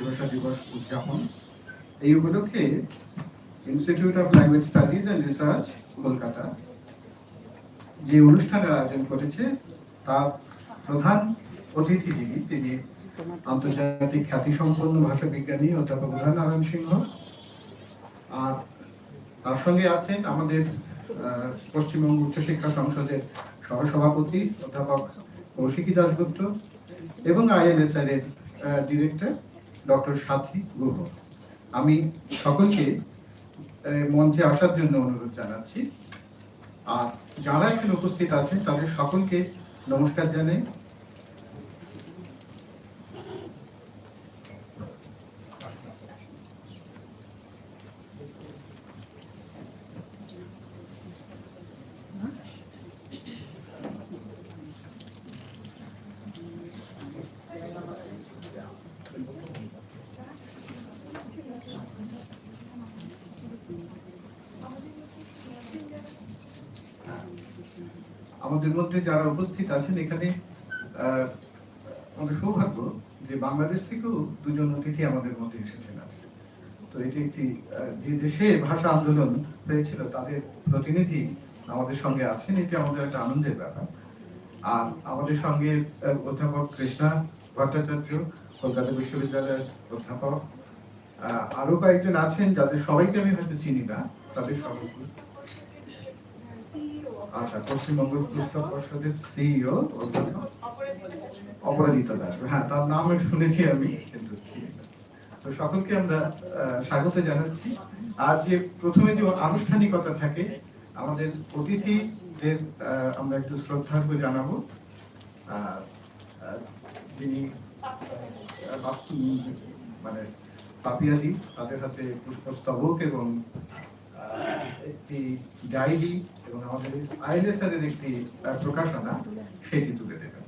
মাতৃভাষা দিবস উদযাপন। এই উপলক্ষে institute of language studies and research Kolkata যে অনুষ্ঠানের আয়োজন করেছে তার প্রধান অতিথি যিনি, তিনি আন্তর্জাতিক খ্যাতিসম্পন্ন ভাষা বিজ্ঞানী অধ্যাপক উদয়নারায়ণ সিংহ। আর তার সঙ্গে আছেন আমাদের পশ্চিমবঙ্গ উচ্চশিক্ষা সংসদের সহসভাপতি অধ্যাপক কৌশিকী দাশগুপ্ত এবং ILSR এর ডিরেক্টর ডক্টর সাথী গুহ। আমি সকলকে মঞ্চে আসার জন্য অনুরোধ জানাচ্ছি। আর যারা এখানে উপস্থিত আছেন তাদের সকলকে নমস্কার জানাই। আমাদের মধ্যে যারা উপস্থিত আছেন এখানে আমাদের সৌভাগ্য যে বাংলাদেশ থেকেও দুজন অতিথি আমাদের মধ্যে এসেছেন আজকে। তো এটি একটি যে দেশে ভাষা আন্দোলন হয়েছিল তাদের প্রতিনিধি আমাদের সঙ্গে আছেন, এটি আমাদের একটা আনন্দের ব্যাপার। আর আমাদের সঙ্গে অধ্যাপক কৃষ্ণা ভট্টাচার্য, কলকাতা বিশ্ববিদ্যালয়ের অধ্যাপক, আরো কয়েকজন আছেন যাদের সবাইকে আমি হয়তো চিনি না, তাদের সবাই আচ্ছা, পশ্চিমবঙ্গ পুস্তক পর্ষদের সিইও অপরাজিতা দাস, হ্যাঁ তার নাম শুনেছি আমি, কিন্তু তো সকলকে আমরা স্বাগত জানাচ্ছি। আর যে প্রথমে যে আনুষ্ঠানিকতা থাকে, আমাদের অতিথিদের আমরা একটু শ্রদ্ধার্ঘ্য জানাবো। যিনি মানে পাপিয়াদি, তাদের হাতে পুষ্পস্তবক এবং একটি ডায়েরি এবং আমাদের ILSR এর একটি প্রকাশনা সেটি তুলে দেবেন।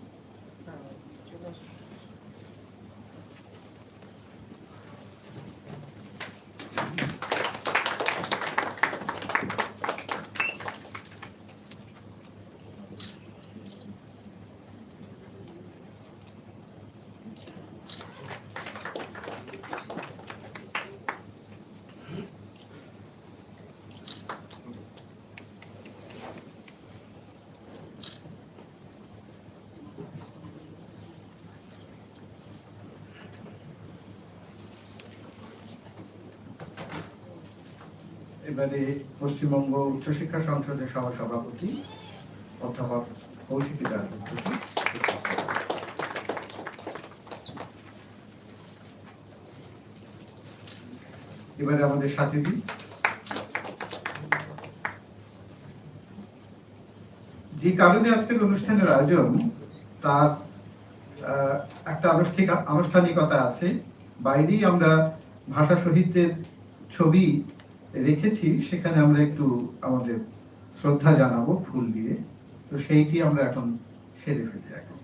এবারে পশ্চিমবঙ্গ উচ্চশিক্ষা সংসদের সহসভাপতি অধ্যাপক কৌশিকী দাশগুপ্ত। এবারে আমাদের সাথীদি যে কারণে আজকের অনুষ্ঠানের আয়োজন, তার একটা আনুষ্ঠানিকতা আছে। বাইরেই আমরা ভাষা শহীদদের ছবি রেখেছি, সেখানে আমরা একটু আমাদের শ্রদ্ধা জানাবো ফুল দিয়ে। তো সেইটি আমরা এখন সেরে ফেলি। এখন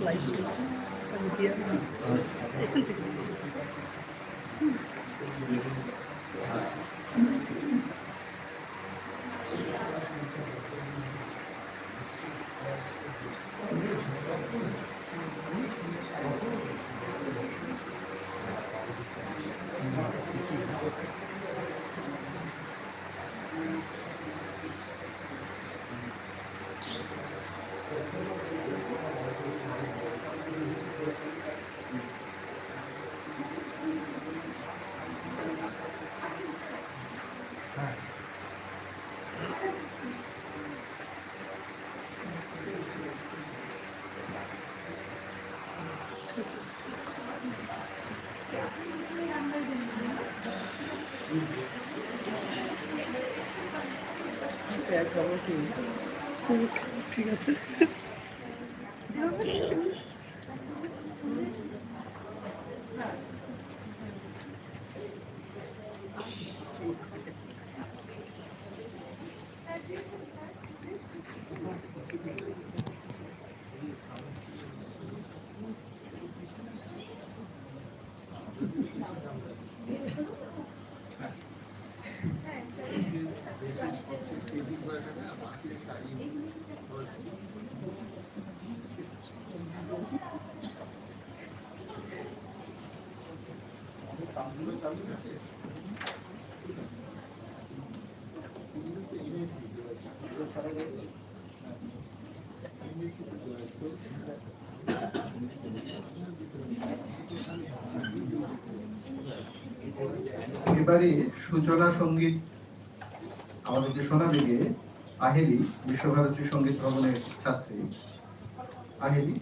লাইভ চলছে আমি দিয়ে আসি এখান থেকে ঠিক আছে এবারে সূচনা সঙ্গীত আমাদেরকে শোনাবে গিয়ে আহেলি, বিশ্বভারতী সঙ্গীত ভবনের ছাত্রী আহেলি।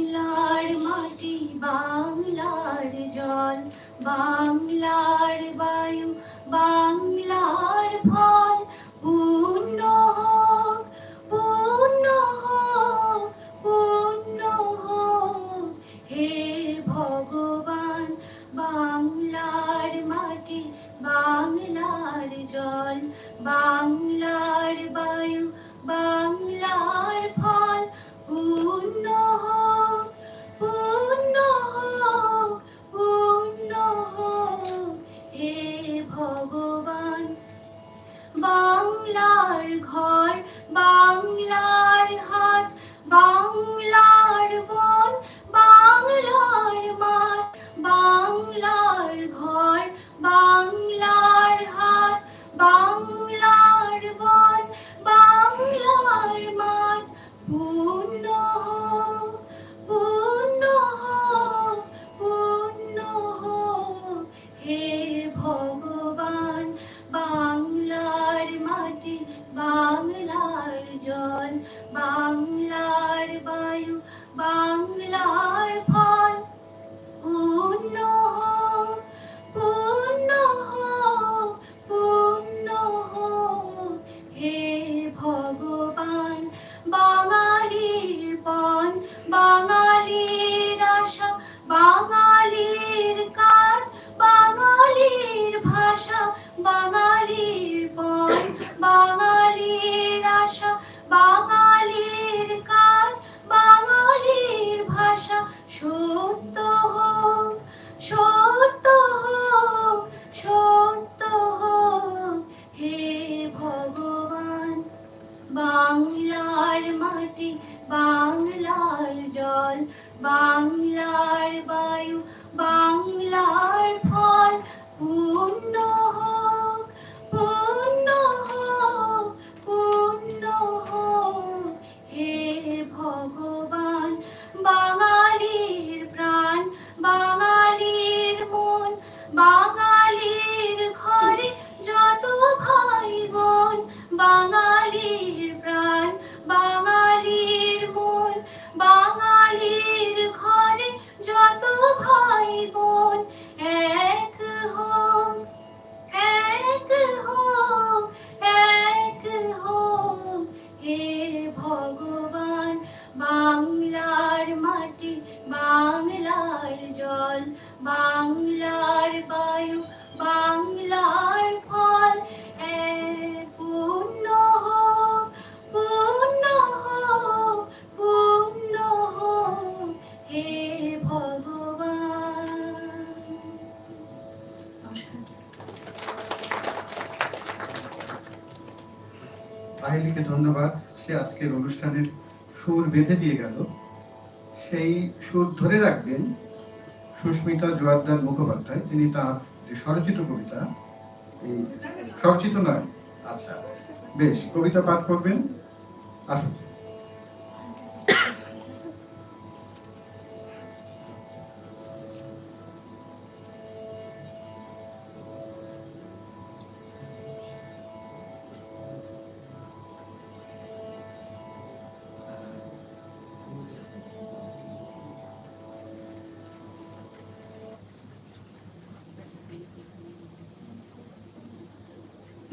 বাংলার মাটি, বাংলার জল, বাংলার বায়ু, বাংলার ফল, পূর্ণ হোক, পূর্ণ হোক, পূর্ণ হোক হে ভগবান। বাংলার মাটি, বাংলার জল, বাংলার বায়ু, বাংলার ফল, পূর্ণ হোক, পূর্ণ হোক, পূর্ণ হোক হে ভগবান। বাংলার ঘর, বাংলার হাট, বাংলার বন, বাংলার মাঠ, বাংলার ঘর, বাংলার হাট, বাংলার বন, বাংলার মাঠ, পূর্ণ হোক, পূর্ণ হোক, পূর্ণ হোক হে ভগবান। বাংলার মাটি, বাংলার জল, বাংলার বায়ু, বাংলার ফল, পূর্ণ হোক, পূর্ণ হোক, পূর্ণ হোক হে ভগবান। বাঙালির পণ, বাঙালির আশা, বাঙালির কাজ, বাঙালির ভাষা, বাঙালির পণ, বাঙালির আশা, বাঙালির কাজ, বাঙালির ভাষা, সত্য হোক, সত্য হোক, সত্য হোক হে ভগবান। বাংলার মাটি, বাংলার জল, বাংলার বায়ু, বাংলার ফল, পূর্ণ হোক, পূর্ণ হোক, পূর্ণ হোক হে ভগবান। বাঙালির প্রাণ, বাঙালির মন, বাঙালির ঘরে যত ভাই বোন, বাঙালির প্রাণ, বাঙালির মন, বাঙালির ঘরে যত ভাই বোন, এক হোক, এক হোক, এক হোক হে ভগবান। বাংলার মাটি, বাংলার জল, বাংলার বায়ু, বাংলার ফল, পূর্ণ হোক, পূর্ণ হোক, পূর্ণ হোক হে ভগবান। নমস্কার। আহিলিকে ধন্যবাদ। সে আজকের অনুষ্ঠানের সুর বেঁধে দিয়ে গেল। সেই সুর ধরে রাখবেন সুস্মিতা জোয়ারদার মুখোপাধ্যায়। তিনি তার যে স্বরচিত কবিতা, এই স্বরচিত নয়, আচ্ছা বেশ, কবিতা পাঠ করবেন। আসুন।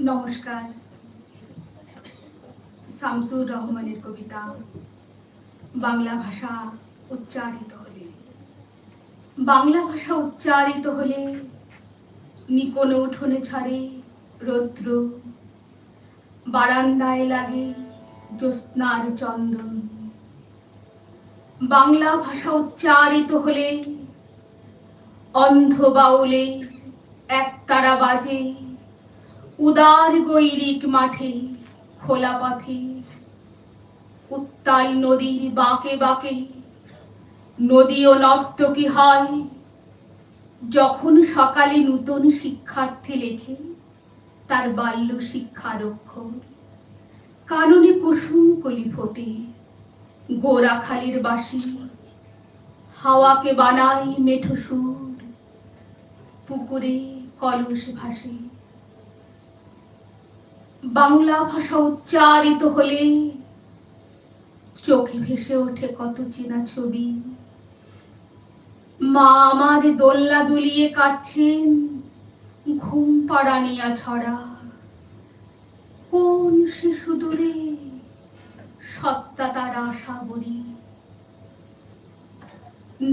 নমস্কার। শামসুর রহমানের কবিতা বাংলা ভাষা উচ্চারিত হলে। বাংলা ভাষা উচ্চারিত হলে নিকোন উঠোনে ছাড়ে রৌদ্র, বারান্দায় লাগে জ্যোৎস্নার চন্দন। বাংলা ভাষা উচ্চারিত হলে অন্ধ বাউলে একতারা বাজে উদার গৈরিক মাঠে, খোলা পথে, উত্তাল নদীর বাঁকে বাঁকে নদীও নর্তকী হয়। যখন সকালে নূতন শিক্ষার্থী লেখে তার বাল্য শিক্ষার অক্ষর, কাননে কুসুম কলি ফোটে, গোরাখালির বাঁশি হাওয়াকে বানায় মেঠো সুর, পুকুরে কলস ভাসে। বাংলা ভাষা উচ্চারিত হলে চোখে ভেসে ওঠে কত চেনা ছবি। মা আমার দোলনা দুলিয়ে কাটছেন ঘুম পাড়ানিয়া ছড়া। কোন শিশু দূরে সত্তা তার আশা বলি।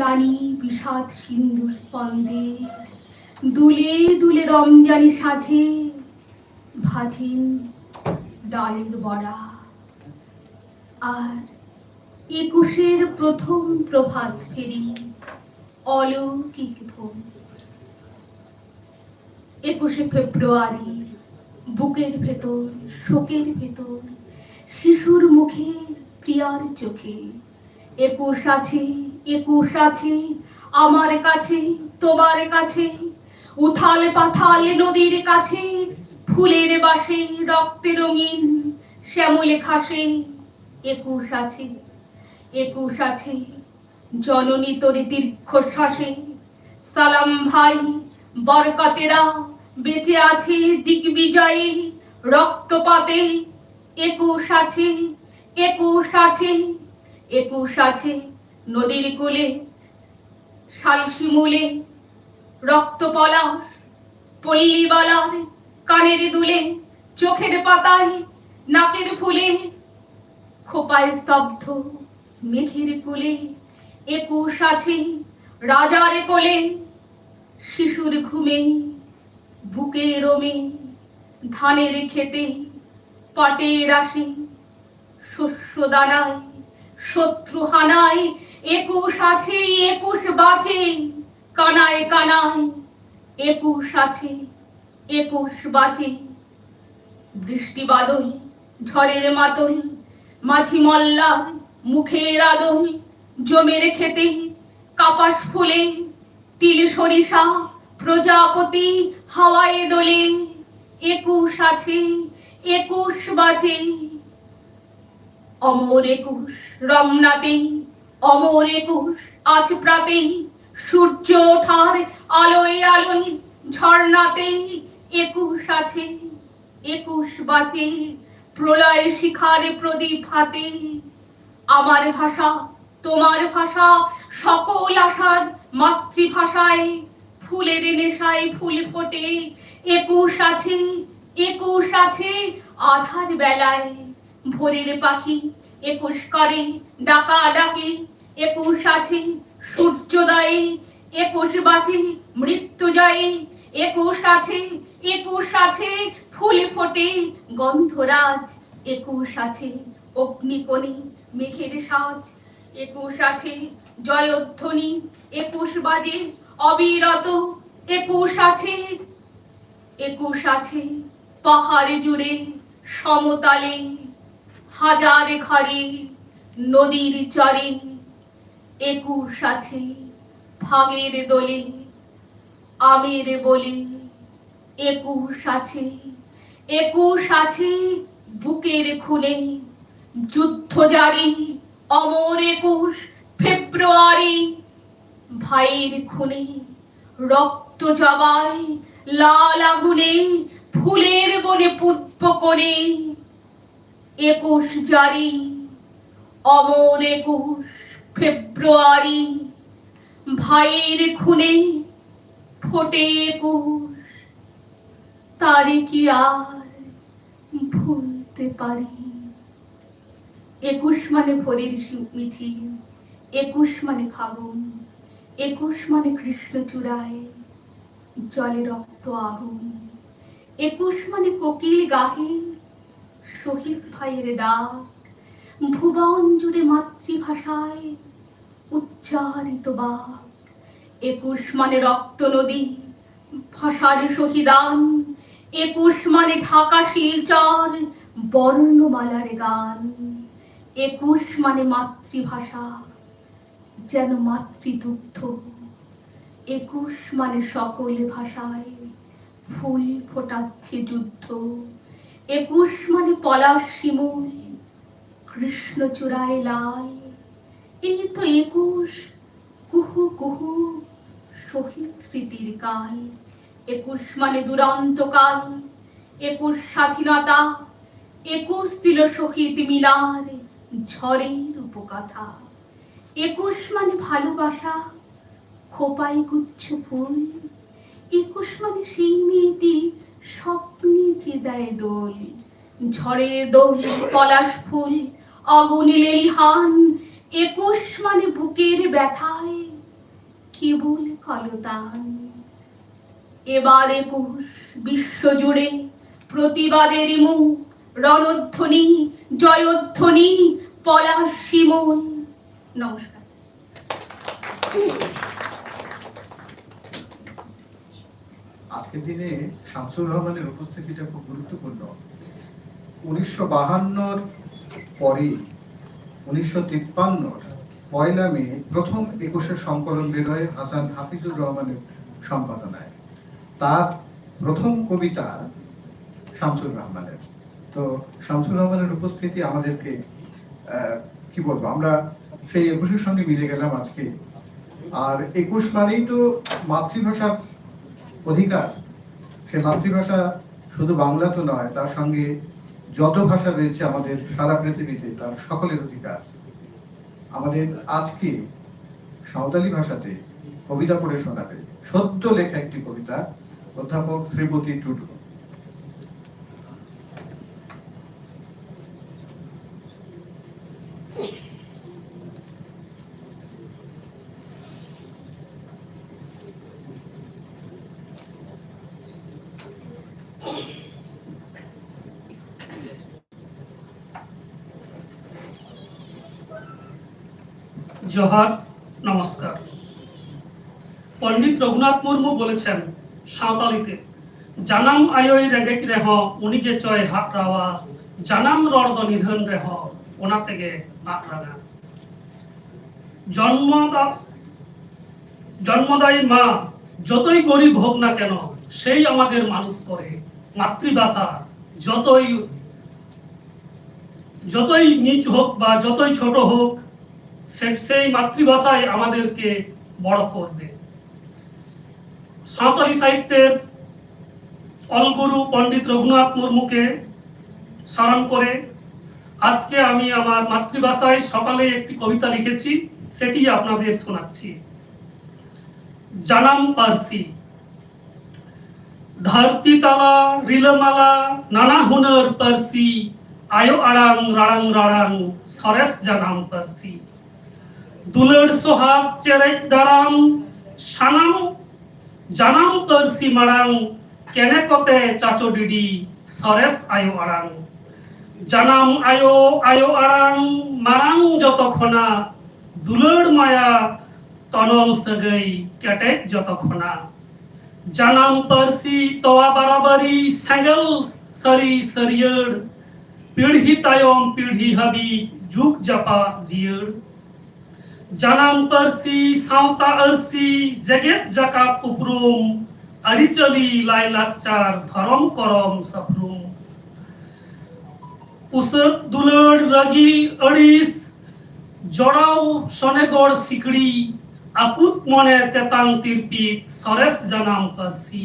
নানি বিষাদ সিন্ধুর স্পন্দে দুলে দুলে রমজানি সাজে ভাজেন ডালের বড়া। আর 21-এর প্রথম প্রভাত ফেরি অলৌকিক ভোর। 21শে ফেব্রুয়ারি বুকের ভেতর শোকের ভেতর শিশুর মুখে প্রিয়ার চোখে 21 আছে 21 আছে আমার কাছে তোমার কাছে। উথাল পাথাল নদীর কাছে ফুলের বাসে রক্তে রঙিন শ্যামলে ঘাসে 21 আছে 21 আছে জননী তোরে দীর্ঘশ্বাসে। সালাম ভাই বরকতেরা বেঁচে আছে দিগ্বিজয়ে রক্তপাতে 21 আছে 21 আছে 21 আছে নদীর কূলে শালশিমুলে রক্ত পলাশ পল্লীবালার কানের দুলে চোখের পাতায় নাকের ফুলে খোপায় স্তব্ধ মেঘের কুলে 21 আছে রাজার কোলে শিশুর ঘুমে বুকে রোমে ধানের খেতে পাটের আসে শস্য দানায় শত্রু হানায় 21 আছে 21 বাঁচে কানায় কানায় 21 আছে 21 বাঁচে। বৃষ্টি বাদল ঝড়ের মাতল মাঝি মল্লার মুখের আদল জমের খেতে কাপাস ফুলে তিল সরিষা প্রজাপতি হাওয়ায় দোলে 21 আছে 21 বাজে। অমর 21 রমনাতে অমর 21 আজ প্রাতে সূর্য ওঠার আলোয় আলোয় ঝর্ণাতে 21 আছে 21 বাজে প্রলয় শিখার প্রদীপ হাতে। আমার ভাষা তোমার ভাষা সকল আশার মাতৃভাষায় ফুলের নেশায় ফুল ফোটে 21 আছে 21 আছে আধার বেলায় ভোরের পাখি 21 করে ডাকা ডাকে 21 আছে সূর্যোদয়ে 21 বাজে মৃত্যুজয়ে 21 আছে 21 আছে ফুল ফোটে গন্ধরাজ 21 আছে অগ্নিকণে মেঘের সাজ 21 আছে জয়ধ্বনি 21 বাজে অবিরত 21 আছে 21 আছে পাহাড় জুড়ে সমতালে হাজার ঘরে নদীর চরে 21 আছে ভাগের দোলে আমের বলে 21 আছে 21 আছে বুকের খুনে যুদ্ধ জারি অমর 21 ফেব্রুয়ারি ভাইয়ের খুনে রক্ত জবাই লাল আগুনে ফুলের বনে পুষ্প করে 21 জারি অমর 21 ফেব্রুয়ারি ভাইয়ের খুনে ফোটে 21 তারে কি আর ভুলতে পারি। 21 মানে ভোরের মিছিল 21 মানে ফাগুন 21 মানে কৃষ্ণ চূড়ায় জলে রক্ত আগুন 21 মানে কোকিল গাহে শহীদ ভাইয়ের ডাক ভুবন জুড়ে মাতৃভাষায় উচ্চারিত বাক 21 মানে রক্ত নদী ভাষার শহীদান 21 মানে ঢাকা শিলচর বর্ণমালার গান 21 মানে মাতৃভাষা যেন মাতৃদুগ্ধ 21 মানে সকল ভাষায় ফুল ফোটাচ্ছে যুদ্ধ 21 মানে পলাশ শিমুল কৃষ্ণচূড়ায় লাল। এই তো 21 কুহু কুহু শহীদ স্মৃতির কাল 21 মানে দুরন্ত কাল 21 স্বাধীনতা 21 দিল শহীদ মিনার ঝড়ের উপকথা 21 মানে ভালোবাসা খোপায় গুচ্ছ ফুল। 21 মানে সেই মেয়েটি স্বপ্নে যে দেয় দোল। ঝড়ের দোল, পলাশ ফুল, অগণে লেলিহান। 21 মানে বুকের ব্যথায় কেবল কলতান। এবার 21 বিশ্বজুড়ে প্রতিবাদের মুখ, রণধ্বনি, জয়ধ্বনি, পলাশ শিমুল। নমস্কার। আজকের দিনে শামসুর রহমানের উপস্থিতিটা খুব গুরুত্বপূর্ণ। 1952 পরে 1953 পয়লা মে প্রথম 21 সংকলন বেরোয় হাসান হাফিজুর রহমানের সম্পাদনায়। তার প্রথম কবিতা শামসুর রহমানের। তো শামসুর রহমানের উপস্থিতি আমাদেরকে কি বলবো, আমরা সেই 21-এর সঙ্গে মিলে গেলাম আজকে। আর 21 মানেই তো মাতৃভাষার অধিকার। সে মাতৃভাষা শুধু বাংলা তো নয়, তার সঙ্গে যত ভাষা রয়েছে আমাদের সারা পৃথিবীতে, তার সকলের অধিকার। আমাদের আজকে সাঁওতালি ভাষাতে কবিতা পড়ে শোনাবে সদ্য লেখা একটি কবিতা অধ্যাপক শ্রীপতি টুডু। জোহার, নমস্কার। পণ্ডিত রঘুনাথ মুর্মু বলেছেন সাঁওতালিতে, জানাম আয়ই রেগেক রেহ উনিগে চয় হাত রাওয়া, জানাম রর্দ নিধন রেহ ওনা থেকে হাত রাঙা। জন্মদায়ী মা যতই গরিব হোক না কেন, সেই আমাদের মানুষ করে। মাতৃভাষা যতই নিচ হোক বা যতই ছোট হোক, সেই মাতৃভাষায় আমাদেরকে বড় করবে। সাঁওতালি সাহিত্যের অলগুরু পণ্ডিত রঘুনাথ মুর্মুকে স্মরণ করে আজকে আমি আমার মাতৃভাষায় সকালে একটি কবিতা লিখেছি, সেটি আপনাদের শোনাচ্ছি। জানাম পারসি। ধরতি তালা রিলমালা নানা হুনর পারসি, আয়ো আড়াং রাড়াং রাড়াং সরেস জানাম পারসি। দুলের সোহাগ চেরেক দারাম সানাম জানাম পারসি মারাং, কেনে কতে চাচো ডিডি সরেস আয়ো আড়াং। জানাম আয়ো আয়ো আড়াং মারাং যতক্ষণা, দুলের মায়া তনল সগৈ কেটেক যতক্ষণা। জানাম পারসি তোয়া বারাবারি সেঙ্গেল সরি সরিয়র, পিঢ়ি তায়ম পিঢ়ি হাবি যুগ জাপা জিয়র। জানাম পারসি সাঁওতা আরসি জেগেত জাকাত উপরুম, আরিচলি লাই লাকচার ধরম করম সফরুম। উসত দুলর রাগি আড়িস জড়াও সনেগড় সিকড়ি, আকুত মনে তেতাং তিরপিত সরেস জানাম পারসি।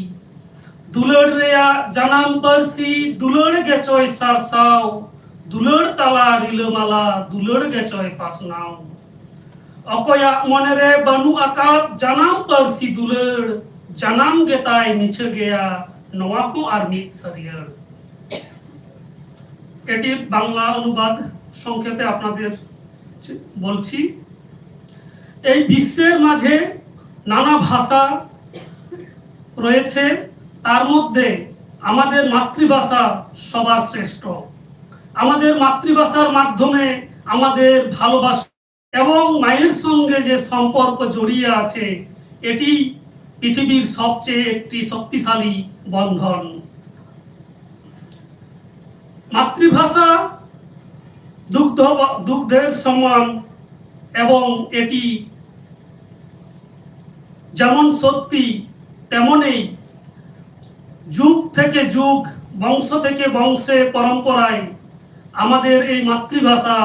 দুলর রেয়া জানাম পারসি দুলর গেচয় সারসাও, দুলর তালা রিলমালা দুলর গেচয় পাসনাও। অকয়া মনেরে বানু আকাত জানাম পারসি দুলর, জানাম গেতায় মিছে গেয়া নোয়াকো আর মিত সরিয়র। এটির বাংলা অনুবাদ সংক্ষেপে আপনাদের বলছি। এই বিশ্বের মাঝে নানা ভাষা রয়েছে, তার মধ্যে আমাদের মাতৃভাষা সবার শ্রেষ্ঠ। আমাদের মাতৃভাষার মাধ্যমে আমাদের ভালোবাসা এবং মায়ের সঙ্গে যে সম্পর্ক জড়িয়ে আছে, এটি পৃথিবীর সবচেয়ে একটি শক্তিশালী বন্ধন। মাতৃভাষা দুগ্ধের সমান এবং এটি যেমন সত্যি তেমনই যুগ থেকে যুগ, বংশ থেকে বংশে, পরম্পরায় আমাদের এই মাতৃভাষা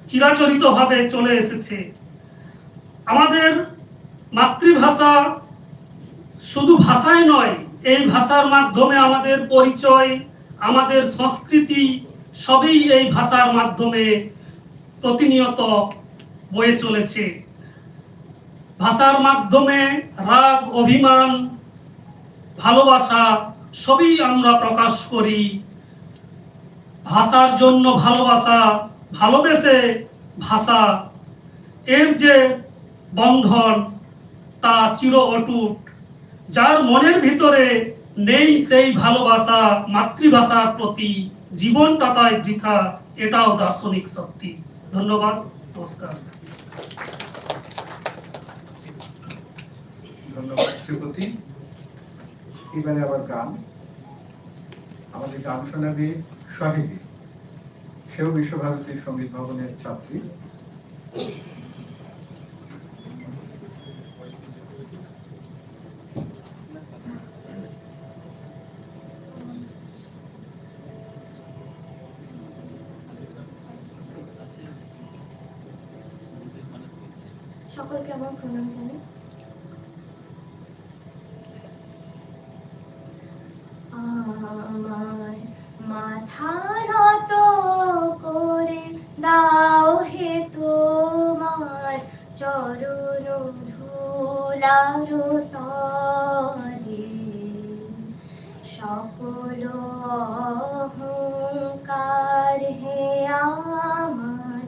চিরাচরিতভাবে চলে এসেছে। আমাদের মাতৃভাষা শুধু ভাষাই নয়, এই ভাষার মাধ্যমে আমাদের পরিচয়, আমাদের সংস্কৃতি সবই এই ভাষার মাধ্যমে প্রতিনিয়ত বয়ে চলেছে। ভাষার মাধ্যমে রাগ, অভিমান, ভালোবাসা সবই আমরা প্রকাশ করি। ভাষার জন্য ভালোবাসা, ভালোবেসে ভাষা, এর যে বন্ধন তা চির অটুট। যার মনের ভিতরে নেই সেই ভালোবাসা মাতৃভাষার প্রতি, জীবনটা তাই বৃথা, এটাও দার্শনিক সত্যি। ধন্যবাদ, নমস্কার। ধন্যবাদ শ্রীপতি। এবারে আবার গান, আমাদের গান শোনাবে শাহিদি। সেও বিশ্বভারতীর সঙ্গীত ভবনের ছাত্রী। সকলকে আমার প্রণাম জানাই। আমার মাথা নত করে দাও হে তোমার চরণ ধুলার তলে, সকল অহংকার হে আমার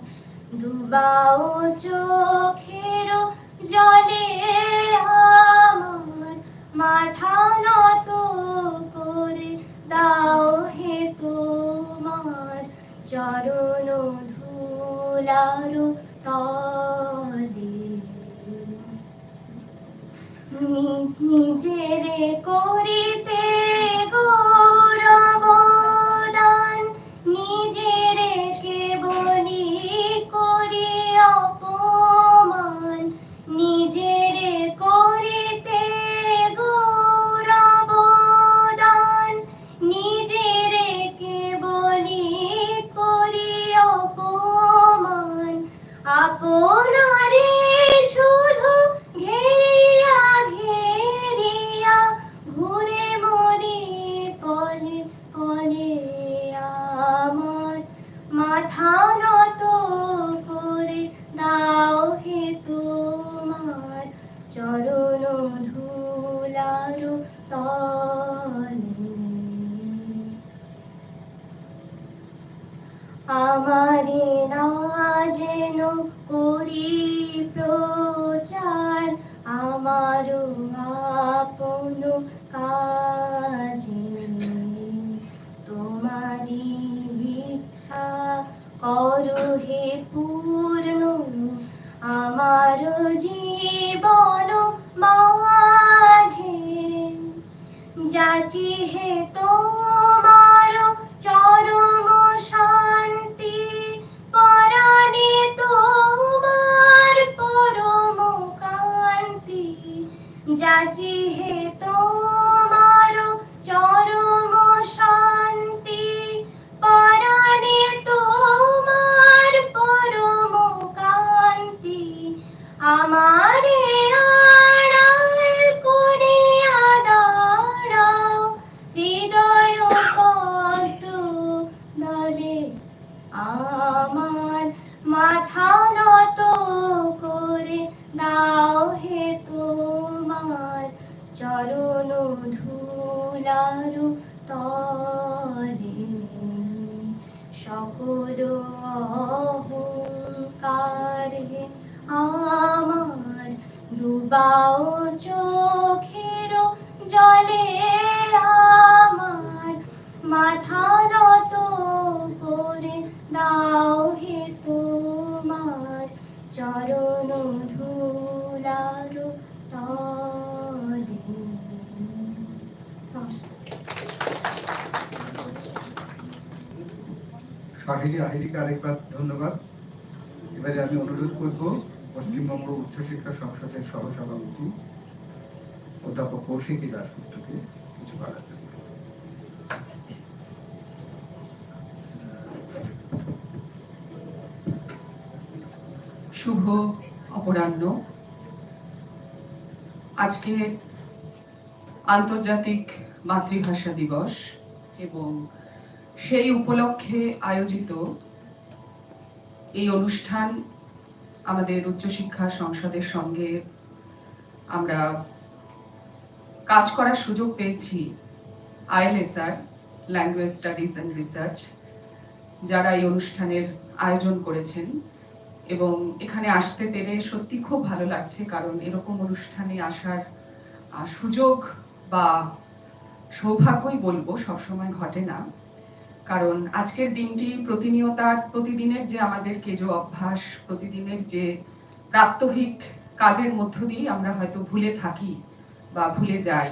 ডুবাও চোখের জলে। আমার মাথা নত করে দাও হে তোমার চরণ ধুলার তলে। নিজেরে করিতে গৌরবদান, নিজেরে কেবলি করি অপমান। নিজেরে করিতে গৌরবদান, নিজেরে কেবলি করি অপমান। আপনারে শুধু ঘেরিয়া ঘেরিয়া ঘুরে মরি পলে পলে। আমার মাথা নত করে দাও হে তোমার চরণ ধুলার তলে। আমারে না যেন করি প্রচার, আমারও আপন কাজে। তোমারি ইচ্ছা করো হে পূর্ণ আমার জীবন মাঝে। যাচি হে তোমার চরম শান্তি, পরাণে তোমার পরম কান্তি। যাচি হে তোমার চরম শান্তি, পরাণে তোমার পরম কান্তি। আমারে আড়াল করিয়া দাঁড়াও হৃদয় পদ্ম দলে। আমার মাথা নত করে দাও হে তোমার চরণ ধুলার তলে। সকল অহংকার হে আমার ডুবাও চোখের জলে। আমার মাথা নত করে দাও হে তোমার চরণ ধুলার তলে। শাহিদি আহিদিকে আরেকবার ধন্যবাদ। এবারে আমি অনুরোধ করব পশ্চিমবঙ্গ উচ্চশিক্ষা সংসদের সহসভাপতি অধ্যাপক কৌশিকী দাশগুপ্তকে কিছু বলার জন্য। শুভ অপরাহ্ন। আজকে আন্তর্জাতিক মাতৃভাষা দিবস এবং সেই উপলক্ষে আয়োজিত এই অনুষ্ঠান আমাদের উচ্চশিক্ষা সংসদের সঙ্গে আমরা কাজ করার সুযোগ পেয়েছি। আইএলএসআর, ল্যাঙ্গুয়েজ স্টাডিজ অ্যান্ড রিসার্চ, যারা এই অনুষ্ঠানের আয়োজন করেছেন, এবং এখানে আসতে পেরে সত্যি খুব ভালো লাগছে, কারণ এরকম অনুষ্ঠানে আসার সুযোগ বা সৌভাগ্যই বলবো, সবসময় ঘটে না। কারণ আজকের দিনটি প্রতিদিনের যে আমাদের কেজো অভ্যাস, প্রতিদিনের যে প্রাত্যহিক কাজের মধ্য দিয়ে আমরা হয়তো ভুলে থাকি বা ভুলে যাই,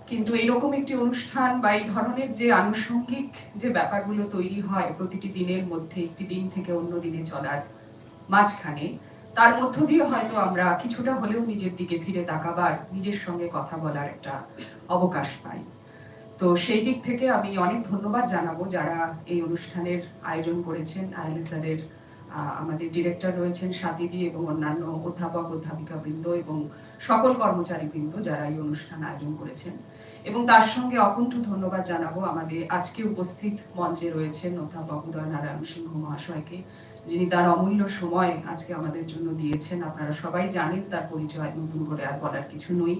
কিন্তু এইরকম একটি অনুষ্ঠান বা এই ধরনের যে আনুষঙ্গিক যে ব্যাপারগুলো তৈরি হয় প্রতিটি দিনের মধ্যে, একটি দিন থেকে অন্য দিনে চলার মাঝখানে, তার মধ্য দিয়ে হয়তো আমরা কিছুটা হলেও নিজের দিকে ফিরে তাকাবার, নিজের সঙ্গে কথা বলার একটা অবকাশ পাই। তো সেই দিক থেকে আমি অনেক ধন্যবাদ জানাবো যারা এই অনুষ্ঠানের আয়োজন করেছেন। আইএলএসআর এর আমাদের ডিরেক্টর রয়েছেন স্বাতিদি, এবং অন্যান্য অধ্যাপক অধ্যাপিকা বৃন্দ এবং সকল কর্মচারী বৃন্দ যারা এই অনুষ্ঠান আয়োজন করেছেন। এবং তার সঙ্গে অকুণ্ঠ ধন্যবাদ জানাবো আমাদের আজকে উপস্থিত মঞ্চে রয়েছেন অধ্যাপক উদয় নারায়ণ সিংহ মহাশয়কে, যিনি তার অমূল্য সময় আজকে আমাদের জন্য দিয়েছেন। আপনারা সবাই জানেন, তার পরিচয় নতুন করে আর বলার কিছু নই।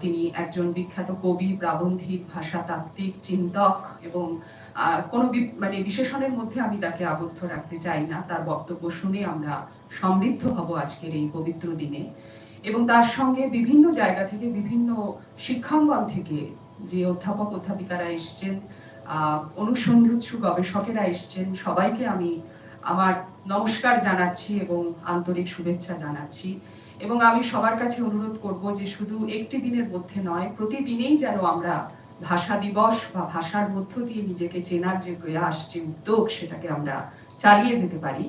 তিনি একজন বিখ্যাত কবি, প্রাবন্ধিক, ভাষাতাত্ত্বিক, চিন্তক, এবং কোনো বিশেষণের মধ্যে আমি তাকে আবদ্ধ রাখতে চাই না। তার বক্তব্য শুনে আমরা সমৃদ্ধ হব আজকের এই পবিত্র দিনে। এবং তার সঙ্গে বিভিন্ন জায়গা থেকে, বিভিন্ন শিক্ষাঙ্গন থেকে যে অধ্যাপক অধ্যাপিকারা এসছেন, অনুসন্ধিৎসু গবেষকেরা এসছেন, সবাইকে আমি আমার নমস্কার জানাচ্ছি এবং আন্তরিক শুভেচ্ছা জানাচ্ছি। এবং আমি সবার কাছে অনুরোধ করব যে শুধু একটি দিনের মধ্যে নয়, প্রতিদিনেই যেন আমরা ভাষা দিবস বা ভাষার মধ্য দিয়ে নিজেকে চেনার যে প্রয়াস, যে উদ্যোগ, সেটাকে আমরা চালিয়ে যেতে পারি।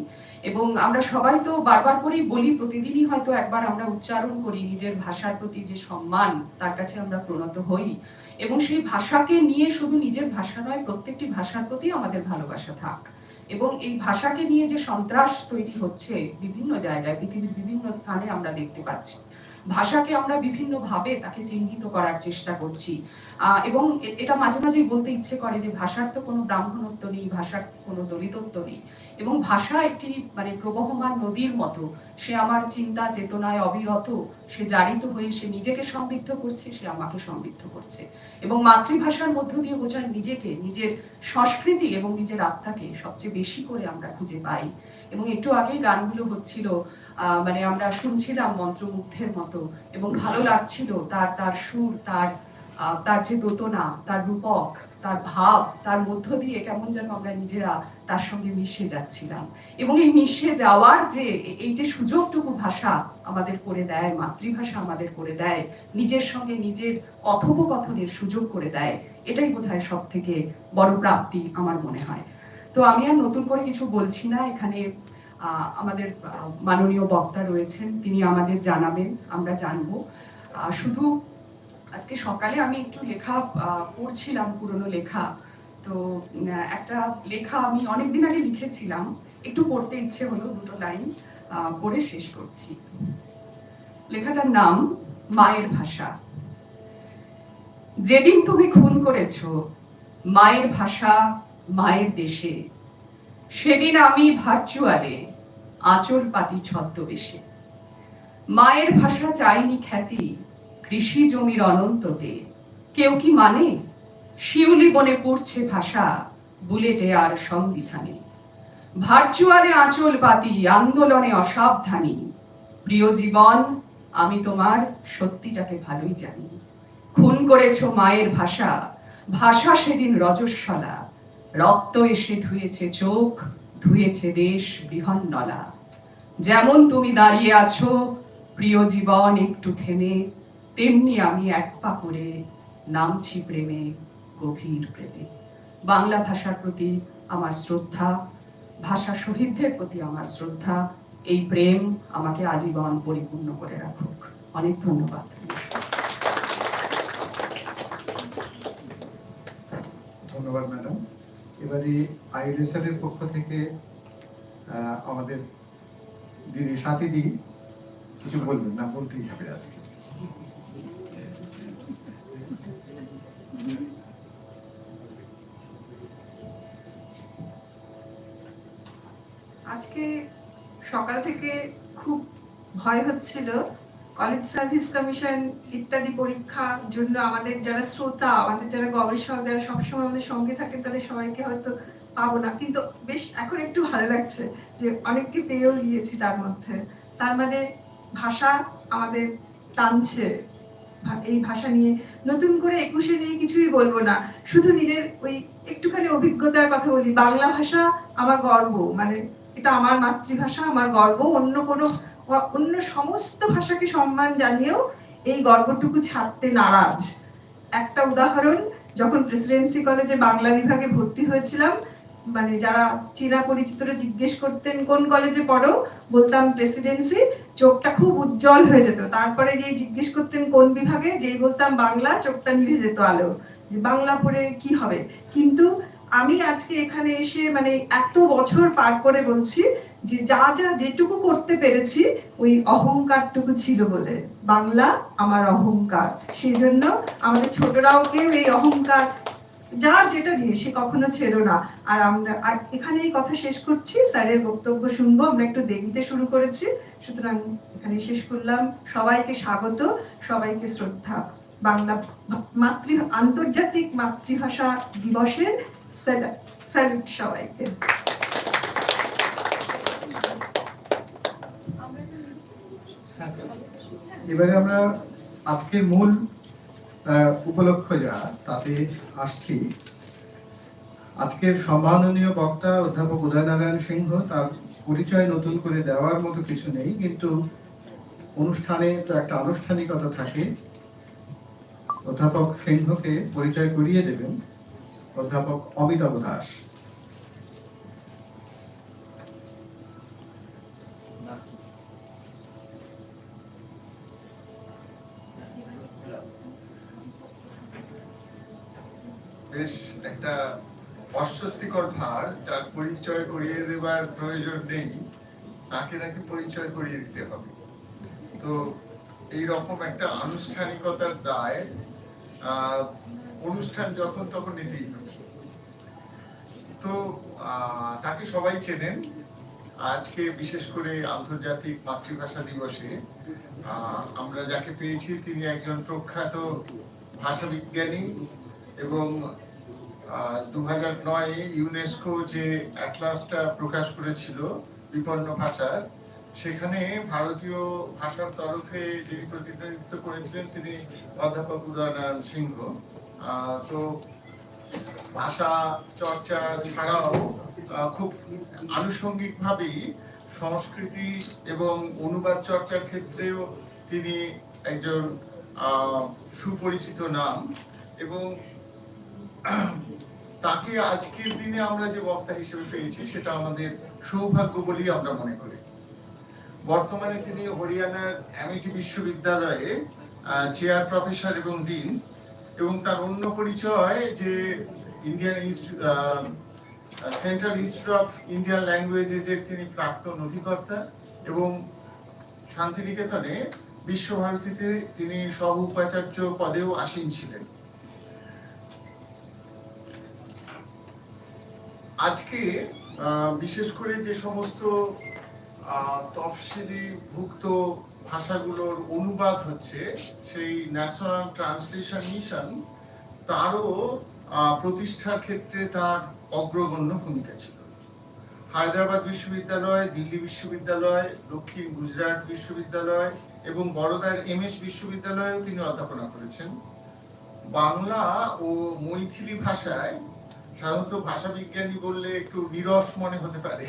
এবং আমরা সবাই তো বারবার করেই বলি, প্রতিদিনই হয়তো একবার আমরা উচ্চারণ করি নিজের ভাষার প্রতি যে সম্মান, তার কাছে আমরা প্রণত হই, এবং সেই ভাষাকে নিয়ে শুধু নিজের ভাষা নয়, প্রত্যেকটি ভাষার প্রতি আমাদের ভালোবাসা থাক। এবং এই ভাষাকে নিয়ে যে সন্ত্রাস তৈরি হচ্ছে বিভিন্ন জায়গায়, পৃথিবীর বিভিন্ন স্থানে আমরা দেখতে পাচ্ছি, ভাষাকে আমরা বিভিন্ন ভাবে তাকে চিহ্নিত করার চেষ্টা করছি। এবং এটা মাঝে মাঝেই বলতে ইচ্ছে করে যে ভাষার তো কোনো ব্রাহ্মণত্ব নেই, ভাষার কোনো দলিতত্ব নেই, এবং ভাষা একটি প্রবহমান নদীর মতো। সে আমার চিন্তা চেতনায় অবিরত, সে জারিত হয়ে সে নিজেকে সমৃদ্ধ করছে, সে আমাকে সমৃদ্ধ করছে। এবং মাতৃভাষার মধ্য দিয়ে বোঝায় নিজেকে, নিজের সংস্কৃতি এবং নিজের আত্মাকে সবচেয়ে বেশি করে আমরা খুঁজে পাই। এবং একটু আগেই গানগুলো হচ্ছিল, আমরা শুনছিলাম মন্ত্রমুগ্ধের মতো, এবং ভালো লাগছিল তার সুর, তার যে দোতনা, তার রূপক, তার ভাব, তার মধ্য দিয়ে কেমন যেন আমরা নিজেরা তার সঙ্গে মিশে যাচ্ছিলাম। এবং এই মিশে যাওয়ার যে এই যে সুযোগটুকু ভাষা আমাদের করে দেয়, মাতৃভাষা আমাদের করে দেয়, নিজের সঙ্গে নিজের কথোপকথনের সুযোগ করে দেয়, এটাই বোধহয় সব থেকে বড় প্রাপ্তি আমার মনে হয়। তো আমি আর নতুন করে কিছু বলছি না। এখানে আমাদের মাননীয় বক্তা রয়েছেন, তিনি আমাদের জানাবেন, আমরা জানবো। শুধু আজকে সকালে আমি একটু লেখা পড়ছিলাম, পুরনো লেখা। তো একটা লেখা আমি অনেকদিন আগে লিখেছিলাম, একটু পড়তে ইচ্ছে হলো, দুটো লাইন পড়ে শেষ করছি। লেখাটার নাম মায়ের ভাষা। যেদিন তুমি খুন করেছো মায়ের ভাষা মায়ের দেশে, সেদিন আমি ভার্চুয়ালে আঁচল পাতি ছদ্মবেশে। মায়ের ভাষা চাইনি খ্যাতি কৃষি জমির অনন্ততে, কেউ কি মানে? শিউলি বনে পড়ছে ভাষা বুলেটে আর সংবিধানে। ভার্চুয়ালে আঁচল পাতি আন্দোলনে অসাবধানী, প্রিয় জীবন আমি তোমার সত্যিটাকে ভালোই জানি। খুন করেছো মায়ের ভাষা, ভাষা সেদিন রজস্বলা, রক্ত এসে ধুয়েছে চোখ, ধুয়েছে দেশ বৃহন্নলা। যেমন তুমি দাঁড়িয়ে আছো প্রিয় জীবন একটু থেমে, তেমনি আমি এক পা করে নামছি প্রেমে, গভীর প্রেমে। বাংলা ভাষার প্রতি আমার শ্রদ্ধা, ভাষা শহীদদের প্রতি আমার শ্রদ্ধা, এই প্রেম আমাকে আজীবন পরিপূর্ণ করে রাখুক। অনেক ধন্যবাদ। ধন্যবাদ ম্যাডাম। এবারে আইএলএসআর এর পক্ষ থেকে আমাদের দিদি স্বাতিদি কিছু বলবেন, না বলতেই হবে আজকে। আজকে সকাল থেকে খুব ভয় হচ্ছিল, কলেজ সার্ভিস কমিশন ইত্যাদি পরীক্ষার জন্য আমাদের যারা শ্রোতা, আমাদের যারা গবেষক, যারা সবসময় আমাদের সঙ্গে থাকেন, তাদের সবাইকে হয়তো পাবো না, কিন্তু বেশ এখন একটু ভালো লাগছে যে অনেককে পেয়েও গিয়েছি তার মধ্যে। তার মানে ভাষা আমাদের টানছে। এই ভাষা নিয়ে নতুন করে 21-এ নিয়ে কিছুই বলবো না, শুধু নিজের ওই একটুখানি অভিজ্ঞতার কথা বলি। বাংলা ভাষা আমার গর্ব, মানে এটা আমার মাতৃভাষা, আমার গর্ব। অন্য সমস্ত ভাষাকে সম্মান জানিয়েও এই গর্বটুকু ছাড়তে নারাজ। একটা উদাহরণ, যখন প্রেসিডেন্সি কলেজে বাংলা বিভাগে ভর্তি হয়েছিলাম, মানে যারা চীনা পরিচিতরা জিজ্ঞেস করতেন কোন কলেজে পড়ো, বলতাম প্রেসিডেন্সি, চোখটা খুব উজ্জ্বল হয়ে যেত। তারপরে যেই জিজ্ঞেস করতেন কোন বিভাগে, যেই বলতাম বাংলা, চোখটা নিভে যেত আলো, যে বাংলা পড়ে কি হবে। কিন্তু আমি আজকে এখানে এসে মানে এত বছর পার করে বলছি যে যা যা যেটুকু করতে পেরেছি ওই অহংকারটুকু ছিল বলে। বাংলা আমার অহংকার, সেই জন্য আমাদের ছোটরাও কেউ এই অহংকার যার যেটা নিয়ে সে কখনো ছেড়ো না। আর আমরা আর এখানে এই কথা শেষ করছি, স্যারের বক্তব্য শুনবো। আমরা একটু দেরিতে শুরু করেছি, সুতরাং এখানে শেষ করলাম। সবাইকে স্বাগত, সবাইকে শ্রদ্ধা। বাংলা আন্তর্জাতিক মাতৃভাষা দিবসের স্যালুট সবাইকে। এবারে আমরা আজকের মূল উপলক্ষ যা তাতে আসছি। আজকের সম্মাননীয় বক্তা অধ্যাপক উদয়নারায়ণ সিংহ, তার পরিচয় নতুন করে দেওয়ার মতো কিছু নেই, কিন্তু অনুষ্ঠানে তো একটা আনুষ্ঠানিকতা থাকে। অধ্যাপক সিংহকে পরিচয় করিয়ে দেবেন অধ্যাপক অমিতাভ দাস। বেশ একটা অস্বস্তিকর ভার, যার পরিচয় করিয়ে দেবার প্রয়োজন নেই তাকে নাকি পরিচয় করিয়ে দিতে হবে। তো এই রকম একটা আনুষ্ঠানিকতার দায় অনুষ্ঠান যখন তখন নিতেই হবে। তো তাকে সবাই চেনেন। আজকে বিশেষ করে আন্তর্জাতিক মাতৃভাষা দিবসে আমরা যাকে পেয়েছি তিনি একজন প্রখ্যাত ভাষাবিজ্ঞানী, এবং 2009 ইউনেস্কো যে অ্যাটলাসটা প্রকাশ করেছিল বিপন্ন ভাষার, সেখানে ভারতীয় ভাষার তরফে যিনি প্রতিনিধিত্ব করেছিলেন তিনি অধ্যাপক উদয়নারায়ণ সিংহ। তো ভাষা চর্চা ছাড়াও খুব আনুষঙ্গিকভাবেই সংস্কৃতি এবং অনুবাদ চর্চার ক্ষেত্রেও তিনি একজন সুপরিচিত নাম, এবং তাকে আজকের দিনে আমরা যে বক্তা হিসেবে পেয়েছি সেটা আমাদের সৌভাগ্য বলেই আমরা মনে করি। বর্তমানে তিনি হরিয়ানার অ্যামিটি বিশ্ববিদ্যালয়ে চেয়ার প্রফেসর এবং ডিন, এবং তার অন্য পরিচয় যে Indian central institute of Indian ল্যাঙ্গুয়েজের তিনি প্রাক্তন অধিকর্তা, এবং শান্তিনিকেতনে বিশ্বভারতীতে তিনি সহ উপাচার্য পদেও আসীন ছিলেন। আজকে বিশেষ করে যে সমস্ত তফসিলি ভুক্ত ভাষাগুলোর অনুবাদ হচ্ছে, সেই ন্যাশনাল ট্রান্সলেশন মিশন, তারও প্রতিষ্ঠার ক্ষেত্রে তার অগ্রগণ্য ভূমিকা ছিল। হায়দ্রাবাদ বিশ্ববিদ্যালয়, দিল্লি বিশ্ববিদ্যালয়, দক্ষিণ গুজরাট বিশ্ববিদ্যালয় এবং বরোদার MS বিশ্ববিদ্যালয়েও তিনি অধ্যাপনা করেছেন। বাংলা ও মৈথিলি ভাষায়, সাধারণত ভাষাবিজ্ঞানী বললে একটু নিরস মনে হতে পারে,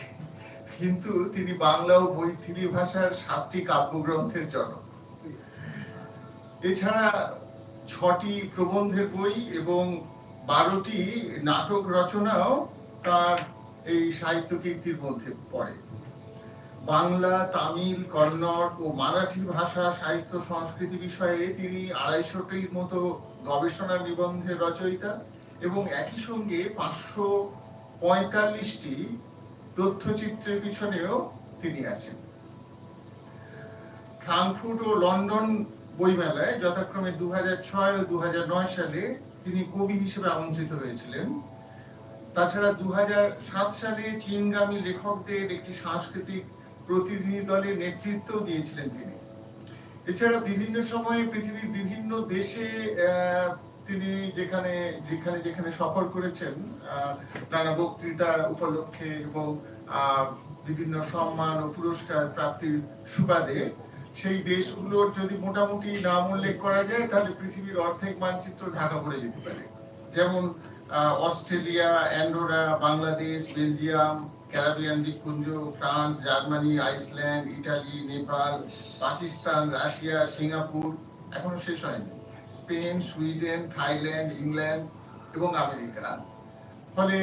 কিন্তু তিনি বাংলা ও মৈথিলি ভাষার 7টি কাব্যগ্রন্থের জনক। এছাড়া 6টি প্রবন্ধের বই এবং 12টি নাটক রচনাও তার এই সাহিত্য কীর্তির মধ্যে পড়ে। বাংলা, তামিল, কন্নড় ও মারাঠি ভাষা, সাহিত্য, সংস্কৃতি বিষয়ে তিনি 250টির মতো গবেষণা নিবন্ধের রচয়িতা, এবং একই সঙ্গে 545টি তথ্যচিত্রের পিছনেও তিনি আছেন। ফ্রাঙ্কফুর্ট ও লন্ডন বইমেলায় যথাক্রমে 2006 ও 2009 সালে তিনি কবি হিসেবে আমন্ত্রিত হয়েছিলেন। তাছাড়া 2007 সালে চীনগামী লেখকদের একটি সাংস্কৃতিক প্রতিনিধি দলের নেতৃত্ব দিয়েছিলেন তিনি। এছাড়া বিভিন্ন সময়ে পৃথিবীর বিভিন্ন দেশে তিনি যেখানে যেখানে যেখানে সফর করেছেন নানা বক্তৃতার উপলক্ষে এবং বিভিন্ন সম্মান ও পুরস্কার প্রাপ্তির সুবাদে সেই দেশগুলোর যদি মোটামুটি নাম উল্লেখ করা যায় তাহলে পৃথিবীর অর্ধেক মানচিত্র ঢাকা পড়ে যেতে পারে। যেমন Australia, Andorra, Bangladesh, Belgium, Caribbean দ্বীপপুঞ্জ, France, Germany, Iceland, Italy, Nepal, Pakistan, Russia, Singapore, এখনো শেষ হয়নি, স্পেন, সুইডেন, থাইল্যান্ড, ইংল্যান্ড এবং আমেরিকা। ফলে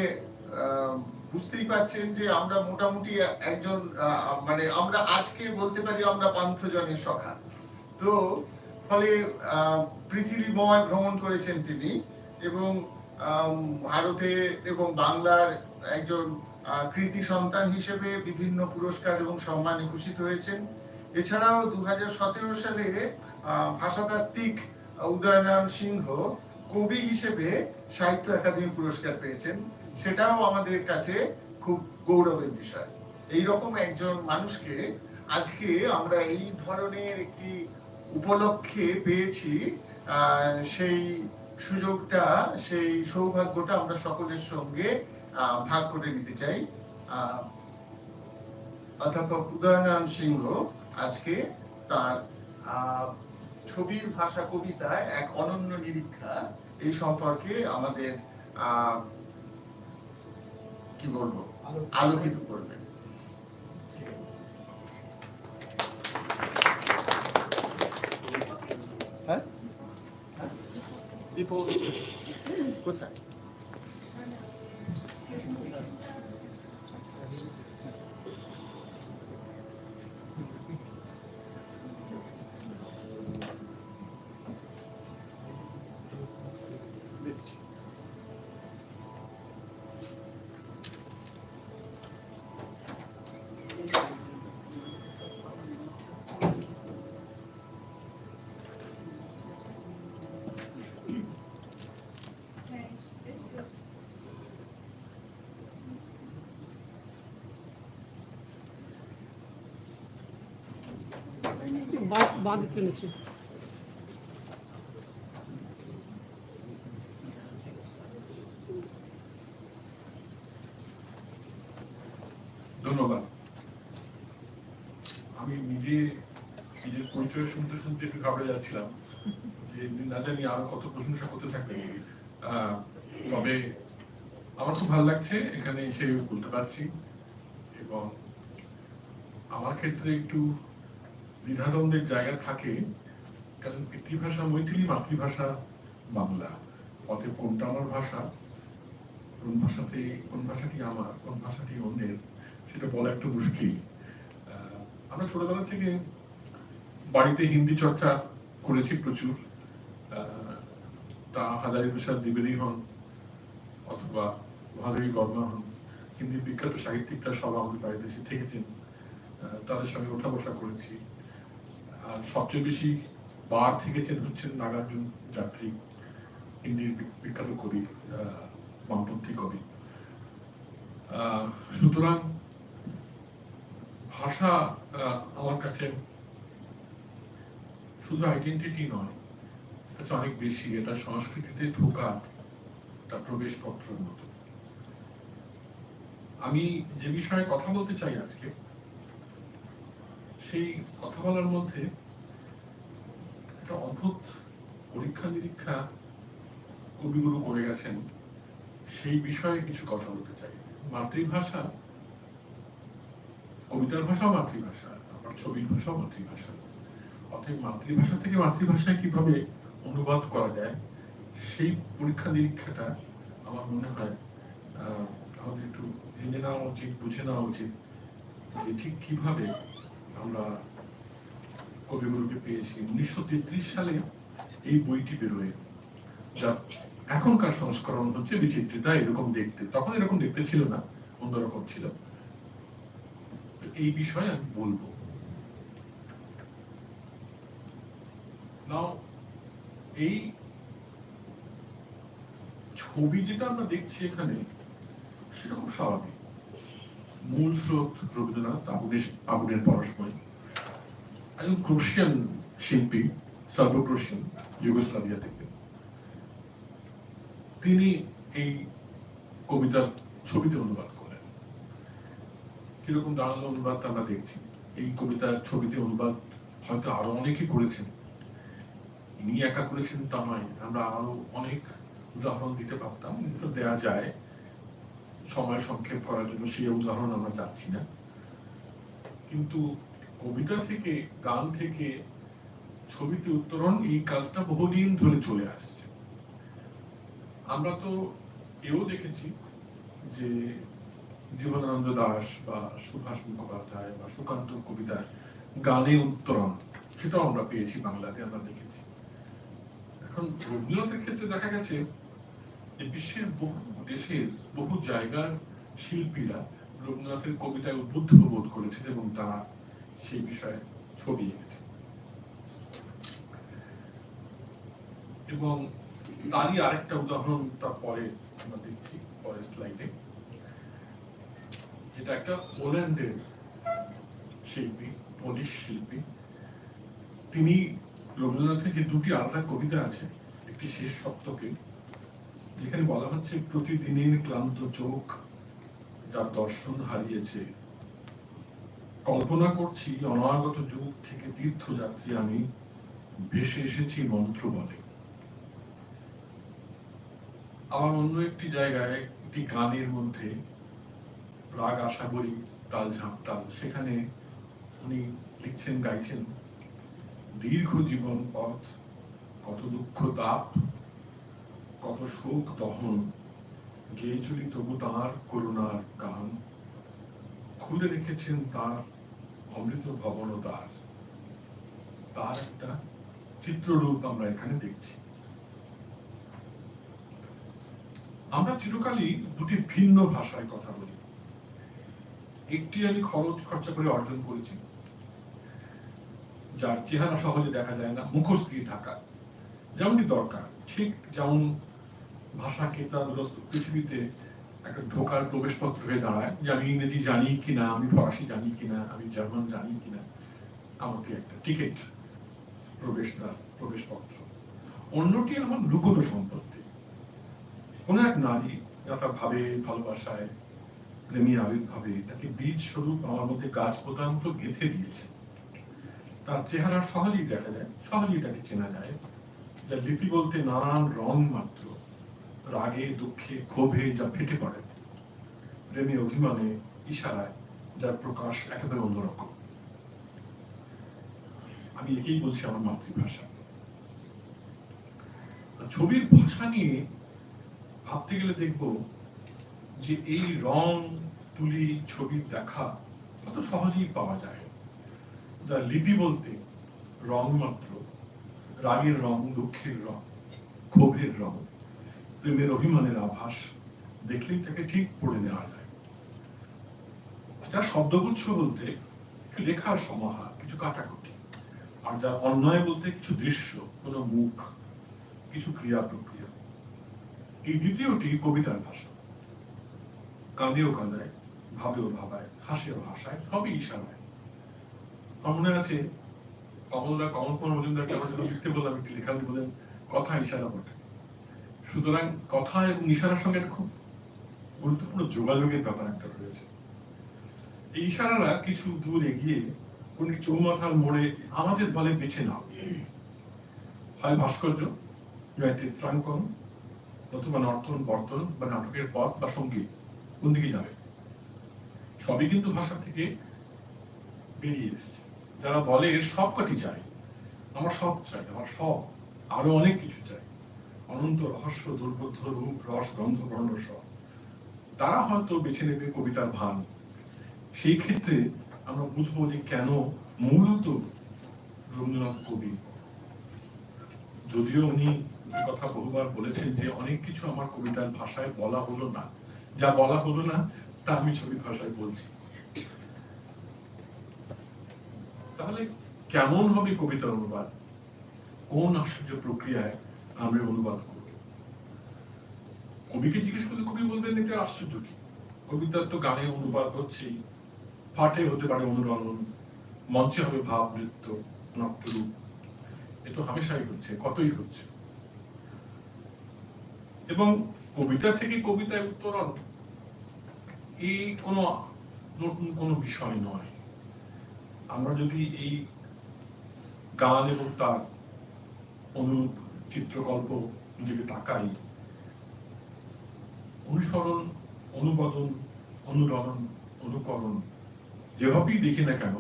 বুঝতেই পারছেন যে আমরা মোটামুটি একজন মানে আমরা আজকে বলতে পারি আমরা পান্থজনের সখা। তো ফলে পৃথিবীময় ভ্রমণ করেছেন তিনি এবং ভারতে এবং বাংলার একজন কৃতি সন্তান হিসেবে বিভিন্ন পুরস্কার এবং সম্মানে ভূষিত হয়েছেন। এছাড়াও 2017 সালে ভাষাতাত্ত্বিক উদয়নারায়ণ সিংহ কবি হিসেবে সাহিত্য একাডেমি পুরস্কার পেয়েছেন, সেটাও আমাদের কাছে খুব গৌরবের বিষয়। এই রকম একজন মানুষকে আজকে আমরা এই ধরনের একটি উপলক্ষে পেয়েছি, সেই সুযোগটা, সেই সৌভাগ্যটা আমরা সকলের সঙ্গে ভাগ করে নিতে চাই। অধ্যাপক উদয়নারায়ণ সিংহ আজকে তার ছবির ভাষা কবিতায় এক অনন্য নিরীক্ষা এই সম্পর্কে আমাদের কি বলবো আলোকিত করবেন। হ্যাঁ, কোথায়? बांध के नीचे ধন্যবাদ। আমি নিজের পরিচয় শুনতে শুনতে একটু ঘাবড়ে যাচ্ছিলাম যে না জানি আরো কত প্রশংসা করতে থাকবে। তবে আমার খুব ভালো লাগছে এখানে এসে বলতে পারছি, এবং আমার ক্ষেত্রে একটু দ্বিধাদ্বন্দ্বের জায়গা থাকে, কারণ পিতৃভাষা মৈথিলি, মাতৃভাষা বাংলা। অতএব কোনটা আমার ভাষা, কোন ভাষাটি আমার, কোন ভাষাটি অন্যের, সেটা বলা একটু মুশকিল। আমরা ছোটবেলা থেকে বাড়িতে হিন্দি চর্চা করেছি প্রচুর। তা হাজারি প্রসাদ দ্বিবেদী হন অথবা ভালোই বর্মা হন, হিন্দি বিখ্যাত সাহিত্যিকরা সব আমাদের বাড়িতে এসে থেকেছেন, তাদের সঙ্গে ওঠা বসা করেছি। আর সবচেয়ে বেশি বার থেকেছেন হচ্ছেন নাগার্জুন যাত্রী, হিন্দির বিখ্যাত কবি, বামপন্থী কবি। সুতরাং ভাষা আমার কাছে শুধু আইডেন্টিটি নয়, কাছে অনেক বেশি। এটা সংস্কৃতিতে ঢোকা একটা প্রবেশপত্রের মতো। আমি যে বিষয়ে কথা বলতে চাই আজকে, সেই কথা বলার মধ্যে একটা অদ্ভুত পরীক্ষা নিরীক্ষা কবিগুরু করে গেছেন, সেই বিষয়ে কিছু কথা বলতে চাই। মাতৃভাষা, কবিতার ভাষাও মাতৃভাষা, আবার ছবির ভাষাও মাতৃভাষা। অতএব মাতৃভাষা থেকে মাতৃভাষায় কিভাবে অনুবাদ করা যায়, সেই পরীক্ষা নিরীক্ষাটা আমার মনে হয় আমাদের একটু জেনে নেওয়া উচিত, বুঝে নেওয়া উচিত, যে ঠিক কিভাবে আমরা কবিগুরুকে পেয়েছি। 1933 সালে এই বইটি বেরোয়, যা এখনকার সংস্করণ হচ্ছে বিচিত্রিতা। এরকম দেখতে, তখন এরকম দেখতে ছিল না, অন্যরকম ছিল। এই বিষয়ে আমি বলবো। নাও, এই ছবি যেটা আমরা দেখছি এখানে, সেটা খুব স্বাভাবিক। মূল স্রোত রবীন্দ্রনাথ আগুনের পরশময়, একজন ক্রোশিয়ান শিল্পী, সার্বো ক্রোশিয়ান, যুগোস্লাভিয়া থেকে। তিনি এই কবিতার ছবিতে অনুবাদ করেন। কিরকম দাঁড়ানো অনুবাদ আমরা দেখছি। এই কবিতার ছবিতে অনুবাদ হয়তো আরো অনেকে করেছেন, ইনি একা করেছেন তা নয়, আমরা আরো অনেক উদাহরণ দিতে পারতাম, কিন্তু দেয়া যায়, সময় সংক্ষেপ করার জন্য সেই উদাহরণ আমরা যাচ্ছি না। কিন্তু কবিতা থেকে, গান থেকে ছবিতে উত্তরণ, এই কাজটা বহুদিন ধরে চলে আসছে। আমরা তো এও দেখেছি যে জীবনানন্দ দাশ বা সুভাষ মুখোপাধ্যায় বা সুকান্ত কবিতার গানে উত্তরণ, সেটাও আমরা পেয়েছি বাংলাতে, আমরা দেখেছি। এখন রবীন্দ্রনাথের ক্ষেত্রে দেখা গেছে যে বিশ্বের বহু দেশের বহু জায়গার শিল্পীরা রবীন্দ্রনাথের কবিতায় উদ্বুদ্ধ বোধ করেছেন এবং তারা সেই বিষয়ে ছবি এঁকেছে। এবং তারই আরেকটা উদাহরণ তার পরে আমরা দেখছি পরের স্লাইডে, যেটা একটা পোল্যান্ডের শিল্পী, পোলিশ শিল্পী। তিনি রবীন্দ্রনাথের যে দুটি আলাদা কবিতা আছে, একটি শেষ সপ্তকে, যেখানে বলা হচ্ছে প্রতিদিনের ক্লান্ত চোখ যার দর্শন হারিয়েছে, কল্পনা করছি অনাগত যুগ থেকে তীর্থযাত্রী আমি, ভেসে এসেছি মন্ত্র বলে। আবার অন্য একটি জায়গায় একটি গানের মধ্যে, রাগ আশা করি তাল ঝাঁপতাল, সেখানে উনি লিখছেন, গাইছেন, দীর্ঘ জীবন পথ, কত দুঃখ তাপ, কত শোক দহন, গেয়ে চলি তবু তাঁর করুণার গান, খুলে রেখেছেন তার অমৃত ভবন দ্বার। তার একটা চিত্ররূপ আমরা এখানে দেখছি। আমরা চিরকালই দুটি ভিন্ন ভাষায় কথা বলি। একটি আমি খরচ খরচা করে অর্জন করেছি, যার চেহারা সহজে দেখা যায় না, মুখোশ দিয়ে ঢাকা, যেমনটি দরকার। ঠিক যেমন ভাষাকে তার পৃথিবীতে একটা ঢোকার প্রবেশপত্র হয়ে দাঁড়ায়, যে আমি ইংরেজি জানি কিনা, আমি ফরাসি জানি কিনা, আমি জার্মান জানি কিনা, আমাকে একটা টিকিট, প্রবেশপত্র। অন্যটি আমার লুকোনো সম্পত্তি। কোন এক নারী যারা ভাবে, ভালোবাসায়, প্রেমী আবির্ভাবে তাকে বীজ স্বরূপ আমার মধ্যে গাছ পোতার মতো গেঁথে দিয়েছে। তার চেহারা সহজেই দেখা যায়, সহজেই তাকে চেনা যায়, যা লিপি বলতে নানান রং মাত্র, রাগে, দুঃখে, ক্ষোভে যা ফেটে পড়ে, প্রেমী অভিমানে, ইশারায়, যার প্রকাশ একেবারে অন্যরকম। আমি একেই বলছি আমার মাতৃভাষা। ছবির ভাষা নিয়ে ভাবতে গেলে দেখব যে এই রং তুলি ছবির দেখা কত সহজেই পাওয়া যায়। যা লিপি বলতে রং মাত্র, রাগের রং, দুঃখের রং, ক্ষোভের রং, প্রেমের অভিমানের আভাস দেখলেই তাকে ঠিক পড়ে নেওয়া যায়। যা শব্দগুচ্ছ বলতে কিছু লেখার সমাহার, কিছু কাটাকুটি, আর যার অন্যায় বলতে কিছু দৃশ্য, কোনো মুখ, কিছু ক্রিয়া প্রক্রিয়া। এই দ্বিতীয়টি কবিতার ভাষা। কাঁদেও কাঁদায়, ভাবেও ভাবায়, হাসেও হাসায়, সবই ইশারায়। আমার মনে আছে কমল কুমার মজুমদারকে আমার যখন লিখতে বললাম একটি লেখা, বলেন কথা ইশারা বটে। সুতরাং কথা এবং ইশারার সঙ্গে খুব গুরুত্বপূর্ণ যোগাযোগের ব্যাপার একটা রয়েছে। এই ইশারারা কিছু দূর এগিয়ে কোন চৌমাথার মোড়ে আমাদের বলে বেছে নাও, হয় ভাস্কর্য, নয় চিত্রাঙ্কন, নতুবা নর্তন বর্তন বা নাটকের পথ বা সঙ্গীত, কোন দিকে যাবে? সবই কিন্তু ভাষা থেকে বেরিয়ে এসছে। যারা বলে সবকটি চাই, আমার সব চাই, আমার সব, আরো অনেক কিছু চাই, অনন্ত রহস্য, দুর্বোধ্য রূপ, রস, গন্ধ, বর্ণ, সব, তারা হয়তো বেছে নেবে কবিতার ভান। সেই ক্ষেত্রে আমরা বুঝবো যে কেন মূলত রবীন্দ্রনাথ কবি। যদিও উনি এই কথা বহুবার বলেছেন যে অনেক কিছু আমার কবিতার ভাষায় বলা হলো না, যা বলা হলো না তা আমি ছবির ভাষায় বলছি। তাহলে কেমন হবে কবিতার অনুবাদ? কোন আশ্চর্য প্রক্রিয়ায় আমরা অনুবাদ করব? কবিকে জিজ্ঞেস করলে কবি বলবেন এটা আশ্চর্য কি, কবিতার তো গানে অনুবাদ হচ্ছেই, পাঠে হতে পারে অনুরণন, মঞ্চে হবে ভাব নৃত্য, নাট্যরূপ। এ তো হামেশাই হচ্ছে, কতই হচ্ছে। এবং কবিতা থেকে কবিতায় উত্তরণ এই কোনো নতুন কোনো বিষয় নয়। আমরা যদি এই গান এবং তার অনুরূপ চিত্রকল্প দিকে তাকাই, অনুসরণ, অনুবাদন, অনুরণন, অনুকরণ যেভাবেই দেখি না কেন,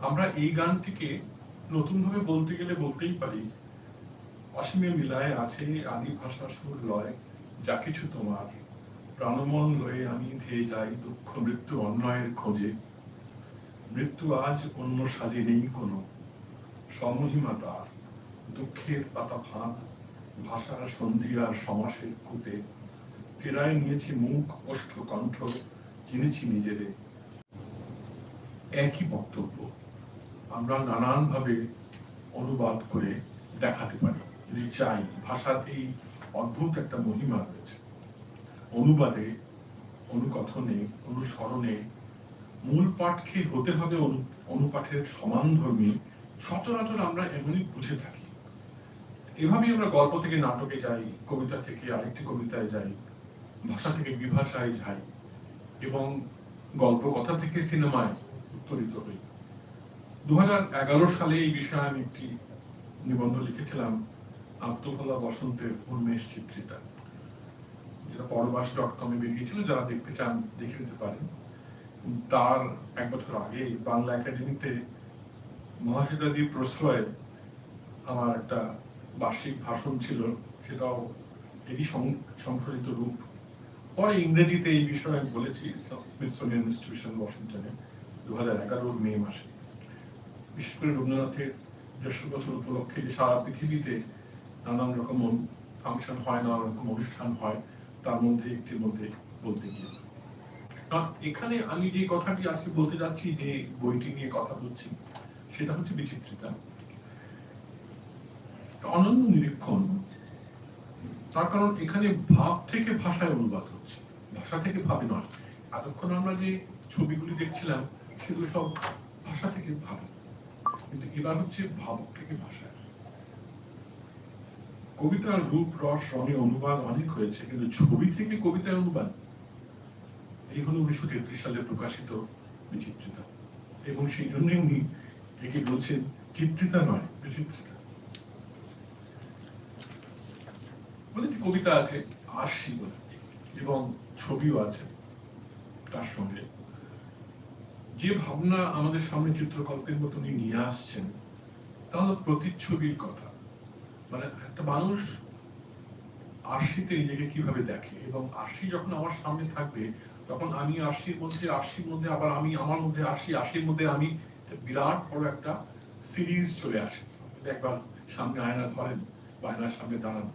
আমরা এই গানটিকে নতুনভাবে বলতে গেলে বলতেই পারি, অসীমে মিলায় আছে আদি ভাষা সুর লয়, যা কিছু তোমার প্রাণমন লয়ে আমি ধেয়ে যাই দুঃখ মৃত্যু অন্যায়ের খোঁজে। মৃত্যু আজ অন্য সাজে নেই কোনো, সমহিমা তার দুঃখের পাতা ফাঁদ, ভাষার সন্ধি আর সমাসের কুতে, ফেরায় নিয়েছি মুখ ওষ্ঠ কণ্ঠ, চিনেছি নিজেরে। একই বক্তব্য আমরা নানানভাবে অনুবাদ করে দেখাতে পারি যদি চাই। ভাষার এই অদ্ভুত একটা মহিমা রয়েছে। অনুবাদে, অনুকথনে, অনুসরণে মূল পাঠকে হতে হবে অনুপাঠের সমানধর্মী। সচরাচর আমরা এমনই বুঝে থাকি। এভাবেই আমরা গল্প থেকে নাটকে যাই, কবিতা থেকে আরেকটি কবিতায় যাই, ভাষা থেকে বিভাষায় যাই এবং গল্প কথা থেকে সিনেমায় উত্তরিত হই। 2011 সালে এই বিষয়ে আমি একটি নিবন্ধ লিখেছিলাম, আত্মভোলা বসন্তের উন্মেষ চিত্রিতা, যেটা পরবাস.com বেরিয়েছিল। যারা দেখতে চান দেখে নিতে পারেন। তার 1 বছর আগে বাংলা একাডেমিতে মহাশ্বেতাদি প্রশ্রয়ে আমার একটা বার্ষিক ভাষণ ছিল, সেটাও এরই সংশোধিত রূপ। পরে ইংরেজিতে এই বিষয়ে বলেছি স্মিথসোনিয়ান ইনস্টিটিউশন ওয়াশিংটনে 2011 মে মাসে। বিশেষ করে রবীন্দ্রনাথের 150 বছর উপলক্ষে যে সারা পৃথিবীতে নানান রকম ফাংশন হয়, নানান রকম অনুষ্ঠান হয়, তার মধ্যে একটির মধ্যে বলতে গিয়ে এখানে আমি যে কথাটি আজকে বলতে যাচ্ছি, যে বইটি নিয়ে কথা বলছি, সেটা হচ্ছে বিচিত্রিতা। অনন্য নিরীক্ষণ। তার কারণ এখানে ভাব থেকে ভাষায় অনুবাদ হচ্ছে, ভাষা থেকে ভাবে নয়। এতক্ষণ আমরা যে ছবিগুলি দেখছিলাম সেগুলো সব ভাষা থেকে ভাবে, কিন্তু এবার হচ্ছে ভাব থেকে ভাষায়। কবিতার রূপ রস রঙে অনুবাদ অনেক হয়েছে, কিন্তু ছবি থেকে কবিতায় অনুবাদ এই হলো 1933 সালে প্রকাশিত বিচিত্রিতা। এবং সেই জন্য উনি একে বলছেন চিত্রিতা নয়, বিচিত্রিতা। বলে একটি কবিতা আছে আরশি বলে, এবং ছবিও আছে তার সঙ্গে। যে ভাবনা আমাদের সামনে চিত্রকল্পের মতো নিয়ে আসছেন, তা হলো প্রতিচ্ছবির কথা। মানে একটা মানুষ আরশিতে নিজেকে কিভাবে দেখে, এবং আরশি যখন আমার সামনে থাকবে, তখন আমি আরশির মধ্যে আবার আমি, আমার মধ্যে আরশির মধ্যে আমি, বিরাট বড় একটা সিরিজ চলে আসে। একবার সামনে আয়না ধরেন বা আয়নার সামনে দাঁড়ান,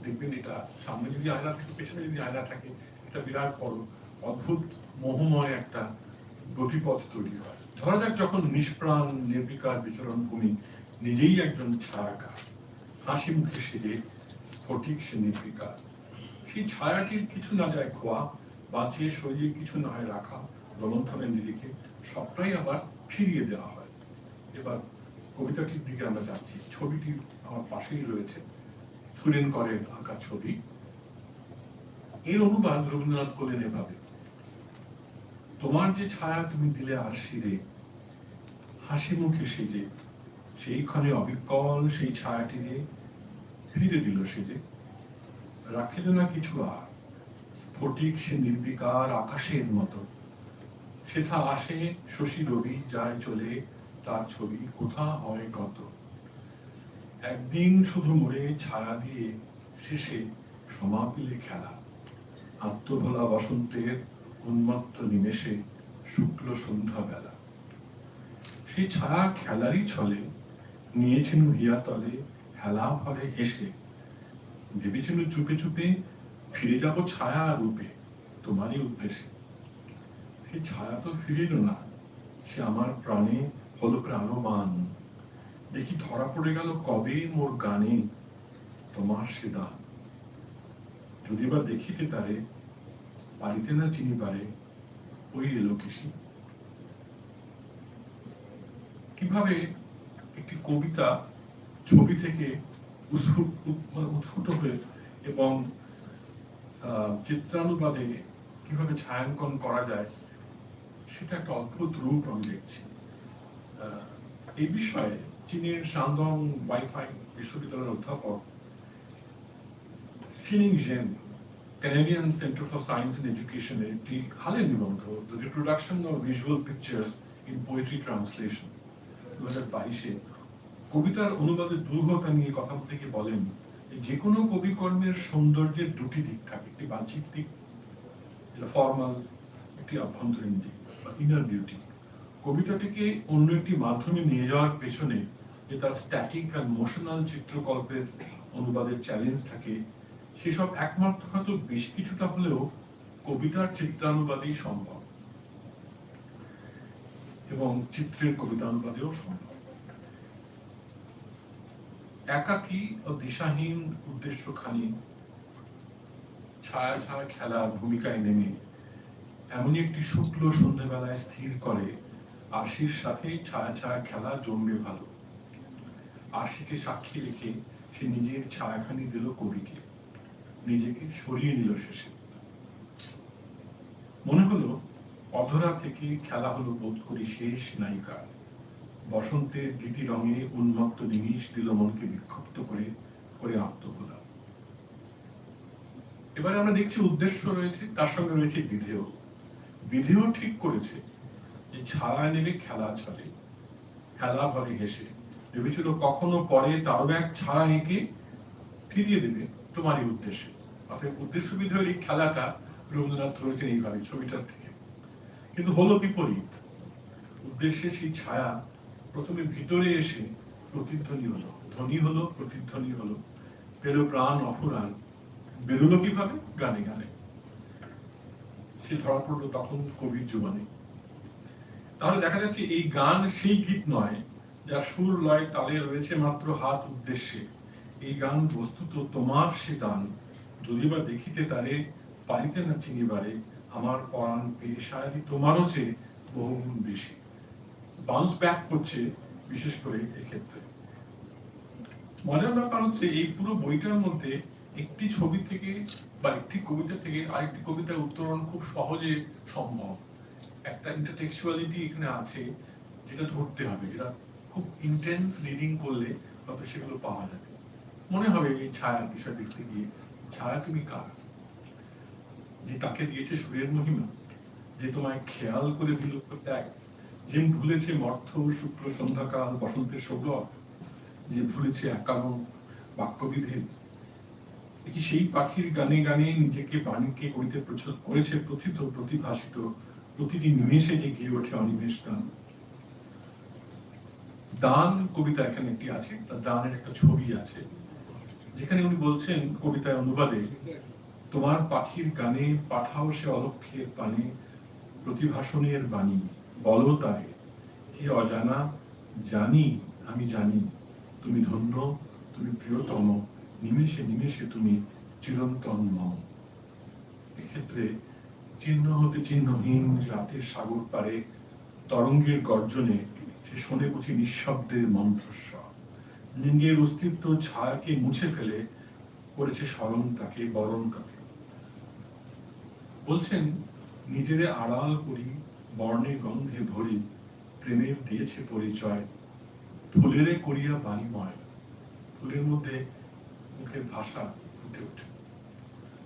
দেখবেন এটা সামনে যদি আয়না থাকে, পেছনে যদি আয়না থাকে, একটা বিরাট বড় অদ্ভুত মোহময় একটা গতিপথ তৈরি হয়। ধরা যাক যখন নিষ্প্রাণ নির্বিকার বিচরণ ভূমি নিজেই একজন ছায়াকার, হাসি মুখে সেজে স্ফটিক সে নির্বিকার, সেই ছায়াটির কিছু না যায় খোয়া, বাঁচিয়ে শরীরে কিছু না হয় রাখা, রমন্থনের নিরিখে সবটাই আবার ফিরিয়ে দেওয়া হয়। এবার কবিতাটির দিকে আমরা যাচ্ছি। ছবিটি আমার পাশেই রয়েছে, সুরেন করের আঁকা ছবি। এর অনুবাদ রবীন্দ্রনাথ করলেন এভাবে: তোমার যে ছায়া তুমি দিলে আরশিরে, হাসি মুখে সেজে, সেইখানে অবিকল সেই ছায়াটিরে ফিরে দিল সেজে, রাখিল না কিছু আর, স্ফটিক সে নির্বিকার আকাশের মতো, সেথা আসে শশী রবি যায় চলে, তার ছবি কোথা হয় কত। একদিন শুধু মোড়ে ছায়া দিয়ে শেষে সমাপিলে খেলা, আত্মভোলা বসন্তের উন্মত্ত নিমেষে শুক্ল সন্ধ্যা বেলা। সেই ছায়া খেলারই ছলে নিয়েছেন হিয়া তলে হেলা ভরে হেসে, ভেবেছিল চুপে চুপে ফিরে যাব ছায়া রূপে তোমারই উদ্দেশ্যে। সেই ছায়া তো ফিরিল না, সে আমার প্রাণে হলো প্রাণবান, দেখি ধরা পড়ে গেল কবে মোর গানে তোমার সে দান। যদি বা দেখিতে তারে বাড়িতে না চিনি পারে ওই এলো কেশি। কিভাবে একটি কবিতা ছবি থেকে উদ্ভূত হয়ে এবং চিত্রানুবাদে কিভাবে ছায়াঙ্কন করা যায় সেটা একটা অদ্ভুত রূপ আমি দেখছি। এই বিষয়ে চীনের শান্দং ওয়াইফাই বিশ্ববিদ্যালয়ের অধ্যাপক শিনিং gen Canadian Center for Science and Education এর একটি হালের নিবন্ধ The Reproduction of Visual Pictures in Poetry Translation 2022-এ কবিতার অনুবাদের দুর্ঘটনা নিয়ে কথা বলতে গিয়ে বলেন যে কোনো কবিকর্মের সৌন্দর্যের দুটি দিক থাকে, একটি বাহ্যিক দিক যেটা ফর্মাল, একটি অভ্যন্তরীণ দিক বা ইনার বিউটি। কবিতাটিকে অন্য একটি মাধ্যমে নিয়ে যাওয়ার পেছনে যে তার স্ট্যাটিক আর মোশনাল চিত্রকল্পের অনুবাদের চ্যালেঞ্জ থাকে, সেসব একমাত্র হয়তো বেশ কিছুটা হলেও কবিতার চিত্রানুবাদেই সম্ভব এবং চিত্রের কবিতানুবাদেও সম্ভব। একাকী ও দিশাহীন উদ্দেশ্যখানি ছায়া ছায়া খেলার ভূমিকায় নেমে এমনই একটি শুক্ল সন্ধ্যেবেলায় স্থির করে আশির সাথে ছায়া ছায়া খেলা জমবে ভালো। আশিকে সাক্ষী রেখে সে নিজের ছায়াখানি দিল কবিকে, নিজেকে সরিয়ে নিল শেষে। মনে হলো অধরা থেকে খেলা হলো বোধ করি শেষ নায়িকা। বসন্তের গীতি রঙে উন্মত্ত নিমিষ দিল মনকে বিক্ষিপ্ত করে আত্মভোলা। এবারে আমরা দেখছি উদ্দেশ্য রয়েছে, তার সঙ্গে রয়েছে বিধেয়। বিধেয় ঠিক করেছে যে ছায়া নেমে খেলা চলে, খেলা ভরে হেসে ভেবেছিল কখনো পরে তারও এক ছায়া এঁকে ফিরিয়ে দেবে তোমারই উদ্দেশ্যে। অর্থাৎ উদ্দেশ্য বিধেয়ের এই খেলাটা রবীন্দ্রনাথ ধরেছেন এইভাবে ছবিটার থেকে। কিন্তু হলো বিপরীত। উদ্দেশ্যে সেই ছায়া প্রথমে ভিতরে এসে প্রতিধ্বনি হলো, ধ্বনি হলো, প্রতিধ্বনি হলো, পেল প্রাণ অফুরান, বেরোলো কিভাবে? গানে গানে। সে ধরা পড়লো তখন কবির জীবনে। তাহলে দেখা যাচ্ছে এই গান সেই গীত নয় যার সুর লয় তালে রয়েছে মাত্র হাত উদ্দেশ্যে। এই গান বস্তুত তোমার সে গান, যদি বা দেখিতে তারে পারিতে না চিনিবারে, আমার পরাণ পেয়ে সারাদি তোমারও চেয়ে বহুগুণ বেশি। বাউন্স ব্যাক করছে বিশেষ করে এক্ষেত্রে। মজার ব্যাপার হচ্ছে এই পুরো বইটার মধ্যে একটি ছবি থেকে বা একটি কবিতা থেকে আরেকটি কবিতার উত্তরণ খুব সহজে সম্ভব। একটা ইন্টারটেক্সচুয়ালিটি এখানে আছে যেটা ধরতে হবে, যেটা খুব ইন্টেন্স রিডিং করলে হয়তো সেগুলো পাওয়া যাবে। মনে হবে এই ছায়ার বিষয় দেখতে গিয়ে, ছায়া তুমি কার? যে তাকে দিয়েছে সুরের মহিমা, যে তোমায় খেয়াল করে দিল ত্যাগ, যে ভুলেছে মর্থ শুক্ল সন্ধ্যাকাল বসন্তের সৌরভ, যে ভুলেছে একালো বাক্যবিভেদ। কি সেই পাখির গানে গানে নিজেকে বাণীকে করিতে করেছে প্রথিত প্রতিভাসিত, প্রতিটি নিমেষে যে গিয়ে ওঠে অনিমেষ গান। দান কবিতা এখানে একটি আছে, দানের একটা ছবি আছে যেখানে উনি বলছেন কবিতার অনুবাদে, তোমার পাখির গানে পাঠাও সে অলক্ষের পানে প্রতিভাসনের বাণী, বলো তারে হে অজানা, জানি আমি জানি তুমি ধন্য, তুমি প্রিয়তম, নিমেষে নিমেষে তুমি চিরন্তন মম। এক্ষেত্রে চিহ্ন হতে চিহ্নহীন রাতের সাগর পারে তরঙ্গের গর্জনে সে শোনে বুঝি নিঃশব্দের মন্ত্রস্বর। নিজের অস্তিত্ব ছায়াকে মুছে ফেলে করেছে স্মরণ তাকে, বরণ তাকে। বলছেন নিজের আড়াল করি বর্ণে গন্ধে ভরি, প্রেমের দিয়েছে পরিচয়, ফুলেরে করিয়া বাণীময়। ফুলের মধ্যে মুখের ভাষা ফুটে ওঠে।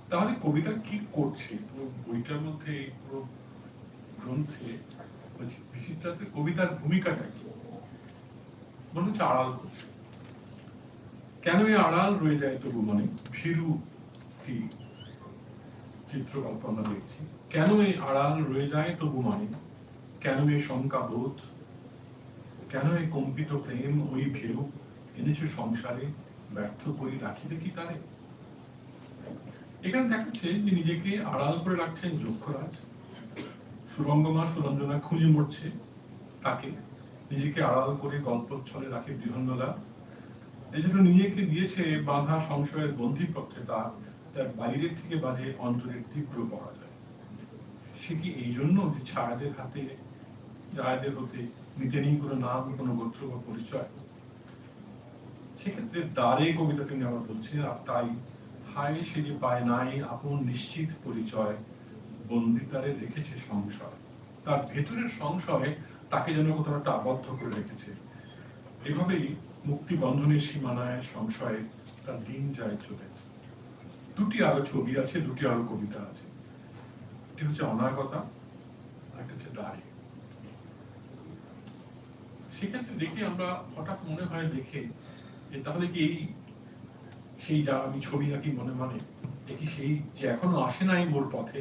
তাহলে কবিতা কি করছে? পুরো বইটার মধ্যে, পুরো গ্রন্থে বিচিত্রাতে কবিতার ভূমিকাটা কি? মনে হচ্ছে আড়াল করছে। কেন এই আড়াল রয়ে যায় তবু মনে? ভীরু কি চিত্রকল্প আমরা দেখছি। কেন এই আড়াল রয়ে যায় তবু মনে? কেন এই শঙ্কা বোধ? কেন এই কম্পিত প্রেম ওই ভেরু এনেছে সংসারে, ব্যর্থ করি রাখিতে কি তারে? এখানে দেখাচ্ছে যে নিজেকে আড়াল করে রাখছেন যক্ষরাজ। সুরঙ্গমা সুরঞ্জনা খুঁজে মরছে তাকে, নিজেকে আড়াল করে গল্পচ্ছলে রাখে বৃহন্নলা। এই জন্য নিজেকে দিয়েছে বাঁধা সংশয়ের বন্ধিপক্ষে, তার বাইরের থেকে বাজে অন্তরের তীব্র পরাজয়। সে কি এই জন্য যে ছায়াদের হাতে ছায়াদের হতে নিতে নেই কোনো নাম, কোনো গোত্র বা পরিচয়? সেক্ষেত্রে দ্বারে কবিতা তিনি আবার বলছেন, আর তাই হায় সে যে পায় নাই আপন নিশ্চিত পরিচয়, বন্দিতারে রেখেছে সংশয়। তার ভেতরের সংশয় তাকে যেন কোথাও একটা আবদ্ধ করে রেখেছে। এভাবেই মুক্তি বন্ধনের সীমানায় সংশয়ে তার দিন যায় চলে। দুটি আরো ছবি আছে, দুটি আরো কবিতা আছে। একটি হচ্ছে অনাগতা, একটা হচ্ছে দ্বারে। সেক্ষেত্রে দেখি আমরা হঠাৎ মনে হয় দেখে যে তাহলে কি এই সেই যা আমি ছবি আঁকি মনে মনে, দেখি সেই যে এখনো আসে নাই মোর পথে,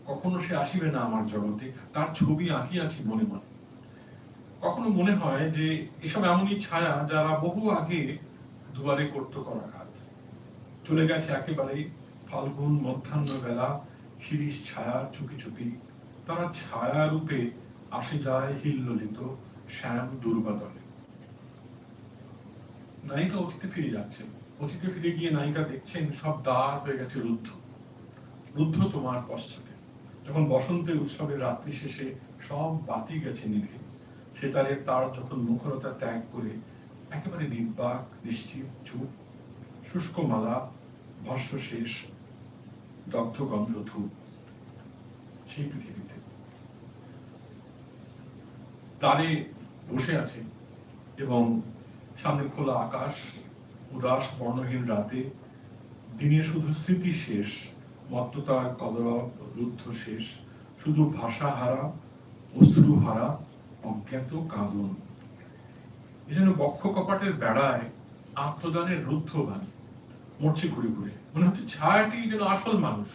কখনো সে আসিবে না আমার জগতে, তার ছবি আঁকি আছি মনে মনে। কখনো মনে হয় যে এসব এমনই ছায়া যারা বহু আগে দুয়ারে করতো করাঘাত, চলে গেছে একেবারেই ফাল্গুন মধ্যাহ্ন বেলা, শিরিষ ছায়া চুপি চুপি, তারা ছায়া রূপে আসে যায় হিল্লোলিত শ্যাম দুর্বাদলে। নায়িকা অতীতে ফিরে যাচ্ছেন, অতীতে ফিরে গিয়ে নায়িকা দেখছেন সব দ্বার হয়ে গেছে রুদ্ধ, রুদ্ধ তোমার পশ্চাতে। যখন বসন্তের উৎসবের রাত্রি শেষে সব বাতি গেছে নিভে, সেতারের তার যখন মুখরতা ত্যাগ করে একেবারে নির্বাক নিশ্চিত চুপ, শুষ্ক মালা ভস্য শেষ, দগ্ধ গন্ধ ধূপ, সেই পৃথিবীতে দ্বারে বসে আছে এবং সামনে খোলা আকাশ, উদাস বর্ণহীন রাতে, দিনে শুধু স্মৃতি শেষ, মত্ততার কলরব রুদ্ধ শেষ, শুধু ভাষা হারা, অশ্রু হারা, অজ্ঞাত কাঁদন। এ যেন বক্ষ কপাটের বেড়ায় আত্মদানের রুদ্ধ বাণী, মরছে ঘুরে ঘুরে। মনে হচ্ছে ছায়াটি যেন আসল মানুষ,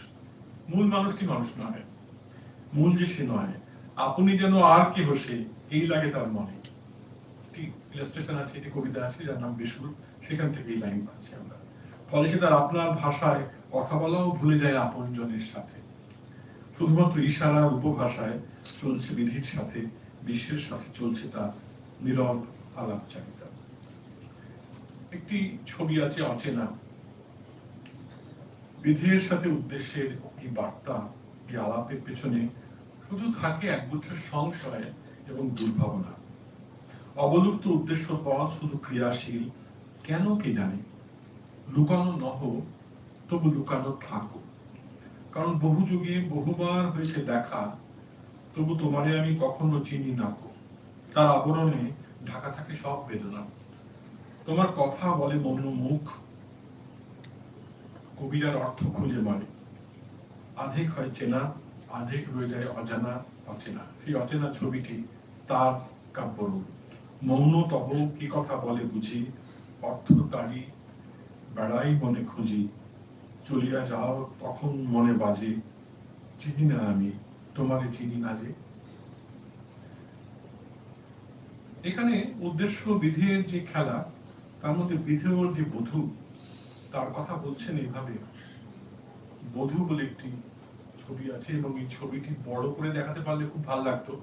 মূল মানুষটি মানুষ নয়, মূল যে সে নয়, আপনি যেন আর কেহ সে, এই লাগে তার মনে। ইলাস্ট্রেশন আছে, একটি কবিতা আছে যার নাম বেসুর, সেখান থেকে এই লাইন পাচ্ছি আমরা। ফলে সে তার আপনার ভাষায় কথা বলাও ভুলে যায় আপনজনের সাথে, শুধুমাত্র ইশারার উপভাষায় চলছে বিধির সাথে, বিশ্বের সাথে চলছে তার নীরব আলাপচারিতা। একটি ছবি আছে অচেনা, বিধির সাথে উদ্দেশ্যের এই বার্তা, এই আলাপের পেছনে শুধু থাকে একগুচ্ছ সংশয় এবং দুর্ভাবনা। অবলুপ্ত উদ্দেশ্য পথ শুধু ক্রিয়াশীল, কেন কে জানে। লুকানো নহ, তবু লুকানো থাকো, কারণ বহু যুগে বহুবার হয়েছে দেখা, তবু তোমারে আমি কখনো চিনি নাকো। তার আবরণে ঢাকা থাকে সব বেদনা, তোমার কথা বলে মৌন মুখ, কবিরার অর্থ খুঁজে মারে। আধেক হয় চেনা, আধেক রয়ে যায় অজানা অচেনা। সেই অচেনা ছবিটি তার কাব্যরূপ। মৌন তব কি কথা বলে বুঝি, অর্থ তারি বেড়াই মনে খুঁজি, চলিয়া যাও তখন মনে বাজে, চিনি না আমি তোমারে চিনি না যে। এখানে উদ্দেশ্য বিধেয়ের যে খেলা, তার মধ্যে বিধেয়র যে বধূ, তার কথা বলছেন এইভাবে। বধূ বলে একটি ছবি আছে এবং এই ছবিটি বড় করে দেখাতে পারলে খুব ভালো লাগতো,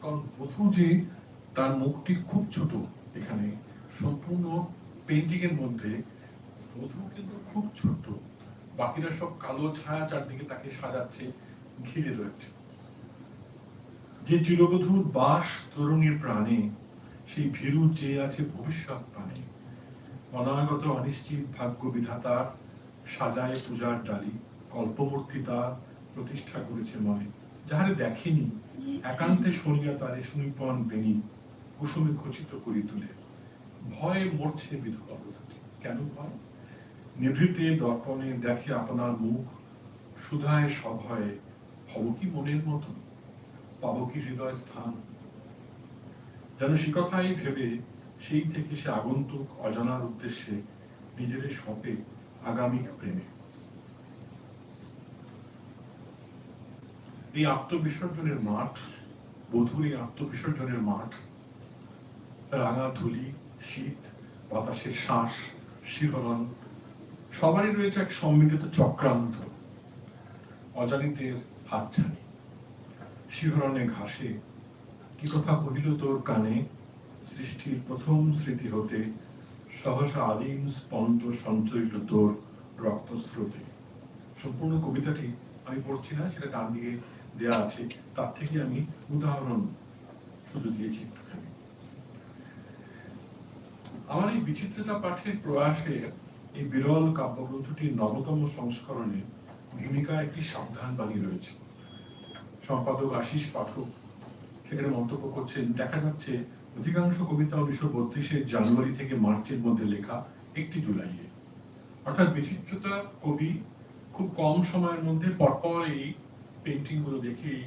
কারণ বধূ যে তার মুখটি খুব ছোট, এখানে সম্পূর্ণ পেন্টিং এর মধ্যে বধূ কিন্তু খুব ছোট, বাকিরা সব কালো ছায়া চারদিকে তাকে সাজাচ্ছে, ঘিরে রয়েছে। যে চিরবধূর বাস তরুণীর প্রাণে, সেই ভীরু চেয়ে আছে ভবিষ্যৎ পানে। অনাগত অনিশ্চিত ভাগ্য বিধাতা সাজায় পূজার ডালি, কল্পমূর্তি তার প্রতিষ্ঠা করেছে মনে। যাহারে দেখেনি একান্তে শুনিয়া তারে সুনিপন বেনি, কুসুমে খচিত করি তুলে। ভয়ে মরছে বিধবা বধূটি। কেন ভয়? নিভৃতে দর্পণে দেখে আপনার মুখ, সুধায় সভয়ে হব কি মনের মতো, পাবো কি হৃদয় স্থান। যেন সে কথাই ভেবে সেই থেকে সে আগন্তুক অজানার উদ্দেশ্যে নিজের শপে আগামিক প্রেমে। এই আত্মবিসর্জনের মাঠ, বধূর এই আত্মবিসর্জনের মাঠ, রাঙা ধুলি, শীত, বাতাসের শ্বাস, শিহরণ, সবারই রয়েছে এক সম্মিলিত চক্রান্ত। অজানিতের হাতছানি, শিহরণে ঘাসে কি কথা কহিল তোর কানে, সৃষ্টির প্রথম স্মৃতি হতে সহসা আদিম স্পন্দ সঞ্চরিত তোর রক্তস্রোতে। সম্পূর্ণ কবিতাটি আমি পড়ছি না, সেটা ডান দিকে দেয়া আছে তার থেকে আমি উদাহরণ শুধু দিয়েছি একটুখানি। আমার এই বিচিত্রতা পাঠের প্রয়াসে এই বিরল কাব্যগ্রন্থটির নবতম সংস্করণে ভূমিকা একটি সাবধান বাণী রয়েছে। সম্পাদক আশিস পাঠক সেখানে মন্তব্য করছেন, দেখা যাচ্ছে অধিকাংশ কবিতা 1932 জানুয়ারি থেকে মার্চের মধ্যে লেখা 1 জুলাইয়ে। অর্থাৎ বিচিত্রতা কবি খুব কম সময়ের মধ্যে পরপর এই পেন্টিং গুলো দেখে, এই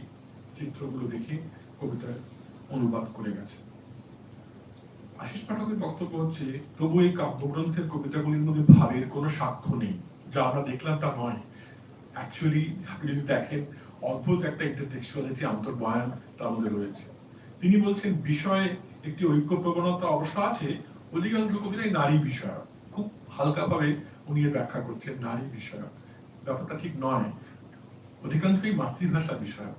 চিত্রগুলো দেখে কবিতার অনুবাদ করে গেছে। আশিস পাঠকের বক্তব্য হচ্ছে, তবু এই কাব্যগ্রন্থের কবিতাগুলির মধ্যে ভাবের কোনো সাক্ষ্য নেই। যা আমরা দেখলাম তা নয়। অ্যাকচুয়ালি আপনি যদি দেখেন, অদ্ভুত একটা ইন্টারটেক্সচুয়ালিটি, আন্তর্বয়ান তার মধ্যে রয়েছে। তিনি বলছেন, বিষয়ে একটি ঐক্য প্রবণতা অবশ্য আছে, অধিকাংশ কবিতাই নারী বিষয়ক। খুব হালকাভাবে উনি ব্যাখ্যা করছেন, নারী বিষয়ক। ব্যাপারটা ঠিক নয়। অধিকাংশই মাতৃভাষা বিষয়ক,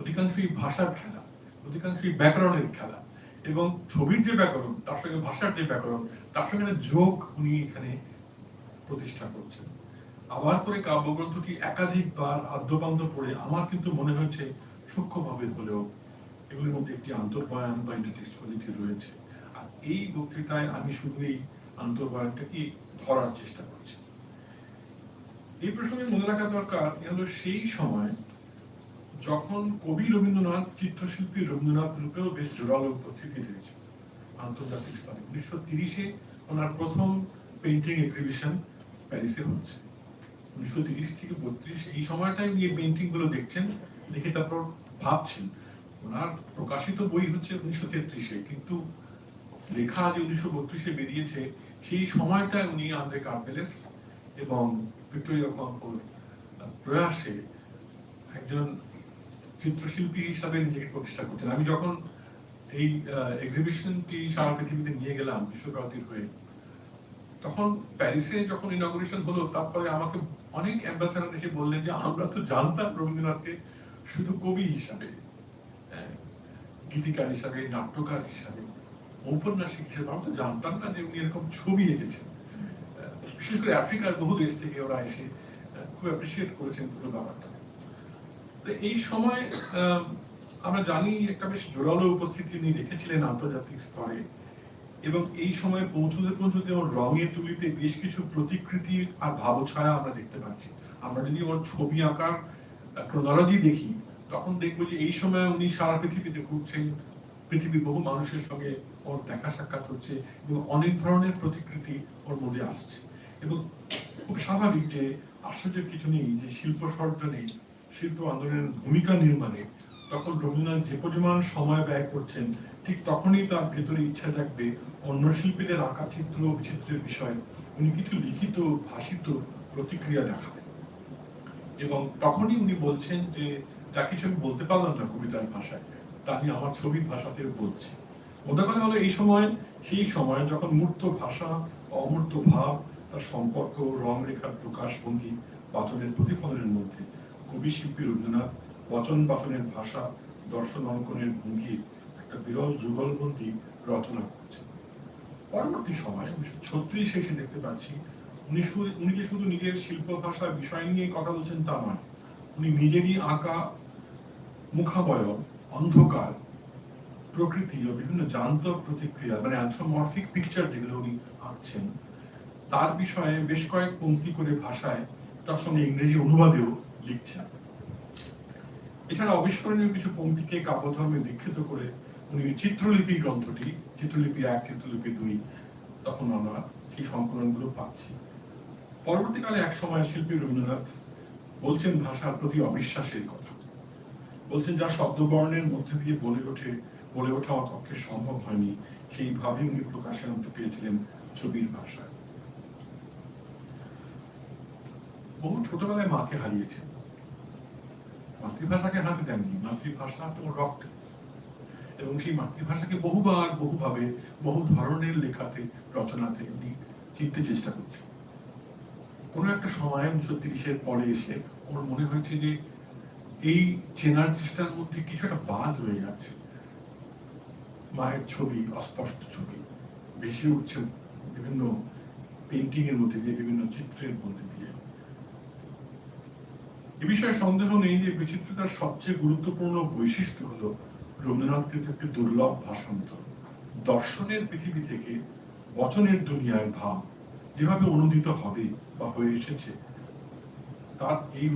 অধিকাংশই ভাষার খেলা, অধিকাংশই ব্যাকরণের খেলা, এবং ছবির যে ব্যাকরণ তার সঙ্গে ভাষার যে ব্যাকরণ তার সঙ্গে যোগ উনি এখানে প্রতিষ্ঠা করছেন। আবার করে কাব্যগ্রন্থটি একাধিকবার আদ্যপান্ত পড়ে আমার কিন্তু মনে হয়েছে সূক্ষ্মভাবে হলেও এগুলির মধ্যে একটি আন্তর্বয়ান বা ইন্টারটেক্সচুয়ালিটি রয়েছে। আর এই বক্তৃতায় আমি শুধু এই আন্তর্বয়ানটাকে ধরার চেষ্টা করছি। এই প্রসঙ্গে মনে রাখা দরকার, হলো সেই সময় যখন কবি রবীন্দ্রনাথ চিত্রশিল্পী রবীন্দ্রনাথ রূপেও বেশ জোরালো উপস্থিতি রয়েছে আন্তর্জাতিক স্তরে। 1930-এ ওনার প্রথম পেইন্টিং এক্সিবিশন প্যারিসে হচ্ছে। 1930 থেকে 32 এই সময়টায় উনি এই পেইন্টিং গুলো দেখছেন, দেখে তারপর ভাবছেন। ওনার প্রকাশিত বই হচ্ছে 1933-এ, কিন্তু লেখা যে 1932-এ বেরিয়েছে, সেই সময়টায় উনি আন্দ্রে কার্পেলেস এবং ভিক্টোরিয়া কম্পোর প্রয়াসে একজন চিত্রশিল্পী হিসাবে নিজেকে প্রতিষ্ঠা করছেন। আমি যখন এই এক্সিবিশনটি সারা পৃথিবীতে নিয়ে গেলাম বিশ্বভারতীর হয়ে, তখন প্যারিসে যখন ইনগরেশন হলো, তারপরে আমাকে অনেক অ্যাম্বাসাডার এসে বললেন যে আমরা তো জানতাম রবীন্দ্রনাথকে শুধু কবি হিসাবে, গীতিকার হিসাবে, নাট্যকার হিসাবে, ঔপন্যাসিক হিসাবে, আমরা তো জানতাম না যে উনি এরকম ছবি এঁকেছেন। বিশেষ করে আফ্রিকার বহু দেশ থেকে ওরা এসে খুব অ্যাপ্রিসিয়েট করেছেন পুরো ব্যাপারটা। তো এই সময় আমরা জানি একটা বেশ জোরালো উপস্থিতি উনি রেখেছিলেন আন্তর্জাতিক স্তরে, এবং এই সময় পৌঁছতে পৌঁছতে ওর রঙের তুলিতে বেশ কিছু প্রতিকৃতি আর ভাবছায়া আমরা দেখতে পাচ্ছি। আমরা যদি ওর ছবি আঁকার ক্রোনোলজি দেখি, তখন দেখবো যে এই সময় উনি সারা পৃথিবীতে ঘুরছেন, পৃথিবীর বহু মানুষের সঙ্গে ওর দেখা সাক্ষাৎ হচ্ছে, এবং অনেক ধরনের প্রতিকৃতি ওর মধ্যে আসছে। এবং খুব স্বাভাবিক যে আশ্চর্যের কিছু নেই যে শিল্প সর্জনে, শিল্প আন্দোলনের ভূমিকা নির্মাণে তখন রবীন্দ্রনাথ যে পরিমাণ সময় ব্যয় করছেন, ঠিক তখনই তার ভেতরে ইচ্ছা জাগবে অন্য শিল্পীদের আঁকা চিত্র বিচিত্রের বিষয়ে উনি কিছু লিখিত ভাষিত প্রতিক্রিয়া দেখাবেন। এবং তখনই উনি বলছেন যে যা কিছু আমি বলতে পারলাম না কবিতার ভাষায়, তা আমি আমার ছবির ভাষাতেও বলছি। মোদ্দা কথা হলো, এই সময় সেই সময় যখন মূর্ত ভাষা, অমূর্ত ভাব, তার সম্পর্ক, রং রেখার প্রকাশ ভঙ্গি, বাচনের প্রতিফলনের মধ্যে কবি শিল্পী রবীন্দ্রনাথ বচন বাচনের ভাষা, দর্শন অঙ্কনের ভঙ্গির একটা বিরল যুগলবন্দি রচনা করছেন। পরবর্তী সময় 1936 এসে দেখতে পাচ্ছি উনি যে শুধু নিজের শিল্প ভাষা বিষয় নিয়ে কথা বলছেন তা নয়, উনি নিজেরই আঁকা মুখাবয়ব, অন্ধকার, প্রকৃতি ও বিভিন্ন জান্তক প্রতিক্রিয়া, মানে অ্যানথ্রোমরফিক পিকচার যেগুলো উনি আঁকছেন, তার বিষয়ে বেশ কয়েক পংক্তি করে ভাষায়, তার সঙ্গে ইংরেজি অনুবাদেও লিখছেন। এছাড়া অবিস্মরণীয় কিছু পংক্তিকে কাব্যধর্মে দীক্ষিত করে উনি চিত্রলিপি গ্রন্থটি, চিত্রলিপি 1, চিত্রলিপি 2, তখন আমরা সেই সংকলনগুলো পাচ্ছি। পরবর্তীকালে এক সময় শিল্পী রবীন্দ্রনাথ বলছেন ভাষার প্রতি অবিশ্বাসের কথা, বলছেন যা শব্দবর্ণের মধ্যে দিয়ে বলে ওঠা আমার পক্ষে সম্ভব হয়নি, সেইভাবে উনি প্রকাশে আনতে পেরেছিলেন ছবির ভাষায়। বহু ছোটবেলায় মাকে হারিয়েছেন, মাতৃভাষাকে হাতে দেননি, মাতৃভাষা তো রক্ত, এবং সেই মাতৃভাষাকে বহুভাবে বহু ধরনের লেখাতে, রচনাতে উনি চিনতে চেষ্টা করছেন। কোনো একটা সময় 1930-এর পরে এসে ওর মনে হয়েছে যে এই চেনার চেষ্টার মধ্যে কিছু একটা বাদ রয়ে যাচ্ছে। মায়ের ছবি, অস্পষ্ট ছবি ভেসে উঠছে বিভিন্ন পেইন্টিং এর মধ্যে দিয়ে, বিভিন্ন চিত্রের মধ্যে দিয়ে। এ বিষয়ে সন্দেহ নেই যে বিচিত্রতার সবচেয়ে গুরুত্বপূর্ণ বৈশিষ্ট্য হলো রবীন্দ্রনাথকে একটি দুর্লভ ভাষান্তর। দর্শনের পৃথিবী থেকে বচনের দুনিয়ায় ভাব যেভাবে অনুদিত হবে বা হয়ে এসেছে, তার এই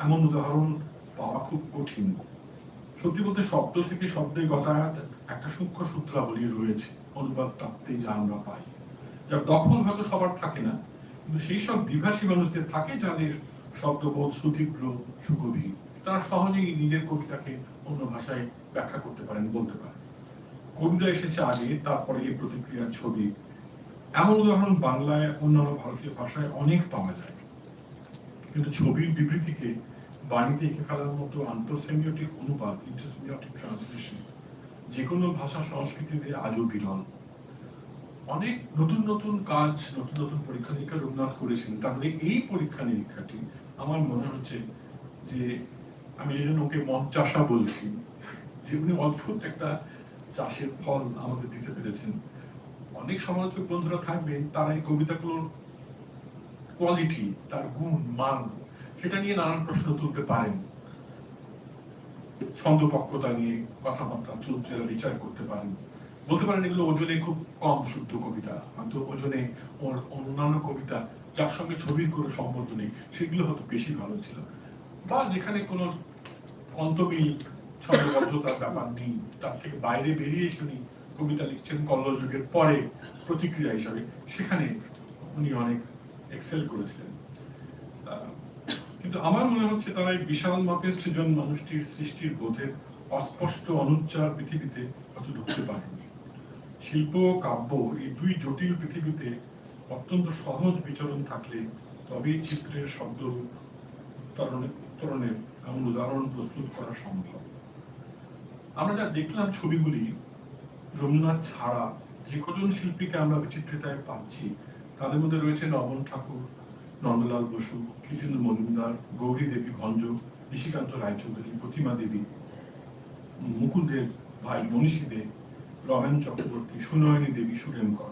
এমন উদাহরণ পাওয়া খুব কঠিন। সত্যি বলতে শব্দ থেকে শব্দে গতায়াত একটা সূক্ষ্ম সূত্রাবলী রয়েছে অনুবাদ প্রাপ্তে, যা আমরা পাই, যার দখল হয়তো সবার থাকে না, কিন্তু সেই সব দ্বিভাষী মানুষদের থাকে যাদের শব্দবোধ সুতীব্র, সুগভীর। তারা সহজেই নিজের কবিতাকে অন্য ভাষায় ব্যাখ্যা করতে পারেন, বলতে পারেন। কবিতা এসেছে আগে, তারপরে এই প্রতিক্রিয়ার ছবি। এমন উদাহরণ বাংলায়, অন্যান্য ভারতীয় ভাষায় অনেক পাওয়া যায়। কিন্তু ছবির বিবৃতিকে বাণীতে এঁকে ফেলার মতো আন্তঃসেমিওটিক অনুবাদ, ইন্টারসেমিওটিক ট্রান্সলেশন, যে কোনো ভাষা সংস্কৃতিতে আজও বিরল। অনেক নতুন নতুন কাজ, নতুন নতুন পরীক্ষা নিরীক্ষা রবীন্দ্রনাথ করেছেন। তারপরে এই পরীক্ষা নিরীক্ষাটি আমার মনে হচ্ছে যে, আমি যে জন্য ওকে মন চাষা বলছি, যে উনি অদ্ভুত একটা চাষের ফল আমাদের দিতে পেরেছেন। অনেক সমালোচক বন্ধুরা থাকবেন, তারা এই কবিতাগুলোর কোয়ালিটি, তার গুণ মান, সেটা নিয়ে নানান প্রশ্ন তুলতে পারেন। ছন্দপক্ষতা নিয়ে কথাবার্তা চরিত্রের বিচার করতে পারেন, বলতে পারেন এগুলো ওজনে খুব কম শুদ্ধ কবিতা, হয়তো ওজনে ওর অন্যান্য কবিতা যার সঙ্গে ছবির কোনো সম্বন্ধ নেই সেগুলো হয়তো বেশি ভালো ছিল, বা যেখানে কোনো অন্তমিল ছন্দবদ্ধতার ব্যাপার নেই, তার থেকে বাইরে বেরিয়ে উনি কবিতা লিখছেন কল্লোল যুগের পরে প্রতিক্রিয়া হিসাবে, সেখানে উনি অনেক এক্সেল করেছিলেন। কিন্তু আমার মনে হচ্ছে তারা এই বিশাল মাপের সৃজন মানুষটির সৃষ্টির বোধের অস্পষ্ট অনুচ্চার পৃথিবীতে হয়তো ঢুকতে পারেননি। শিল্প ও কাব্য এই দুই জটিল পৃথিবীতে অত্যন্ত সহজ বিচরণ থাকলে তবেই চিত্রের শব্দ উত্তরণের এমন উদাহরণ প্রস্তুত করা সম্ভব। আমরা যা দেখলাম ছবিগুলি, রবীন্দ্রনাথ ছাড়া যে কজন শিল্পীকে আমরা বিচিত্রতায় পাচ্ছি, তাদের মধ্যে রয়েছে নবন ঠাকুর, নন্দলাল বসু, কৃষ্ণেন্দু মজুমদার, গৌরী দেবী ভঞ্জ, নিশিকান্ত রায়চৌধুরী, প্রতিমা দেবী, মুকুলদের ভাই মনীষী দেব, রমেন চক্রবর্তী, সুনয়নী দেবী, সুরেন কর।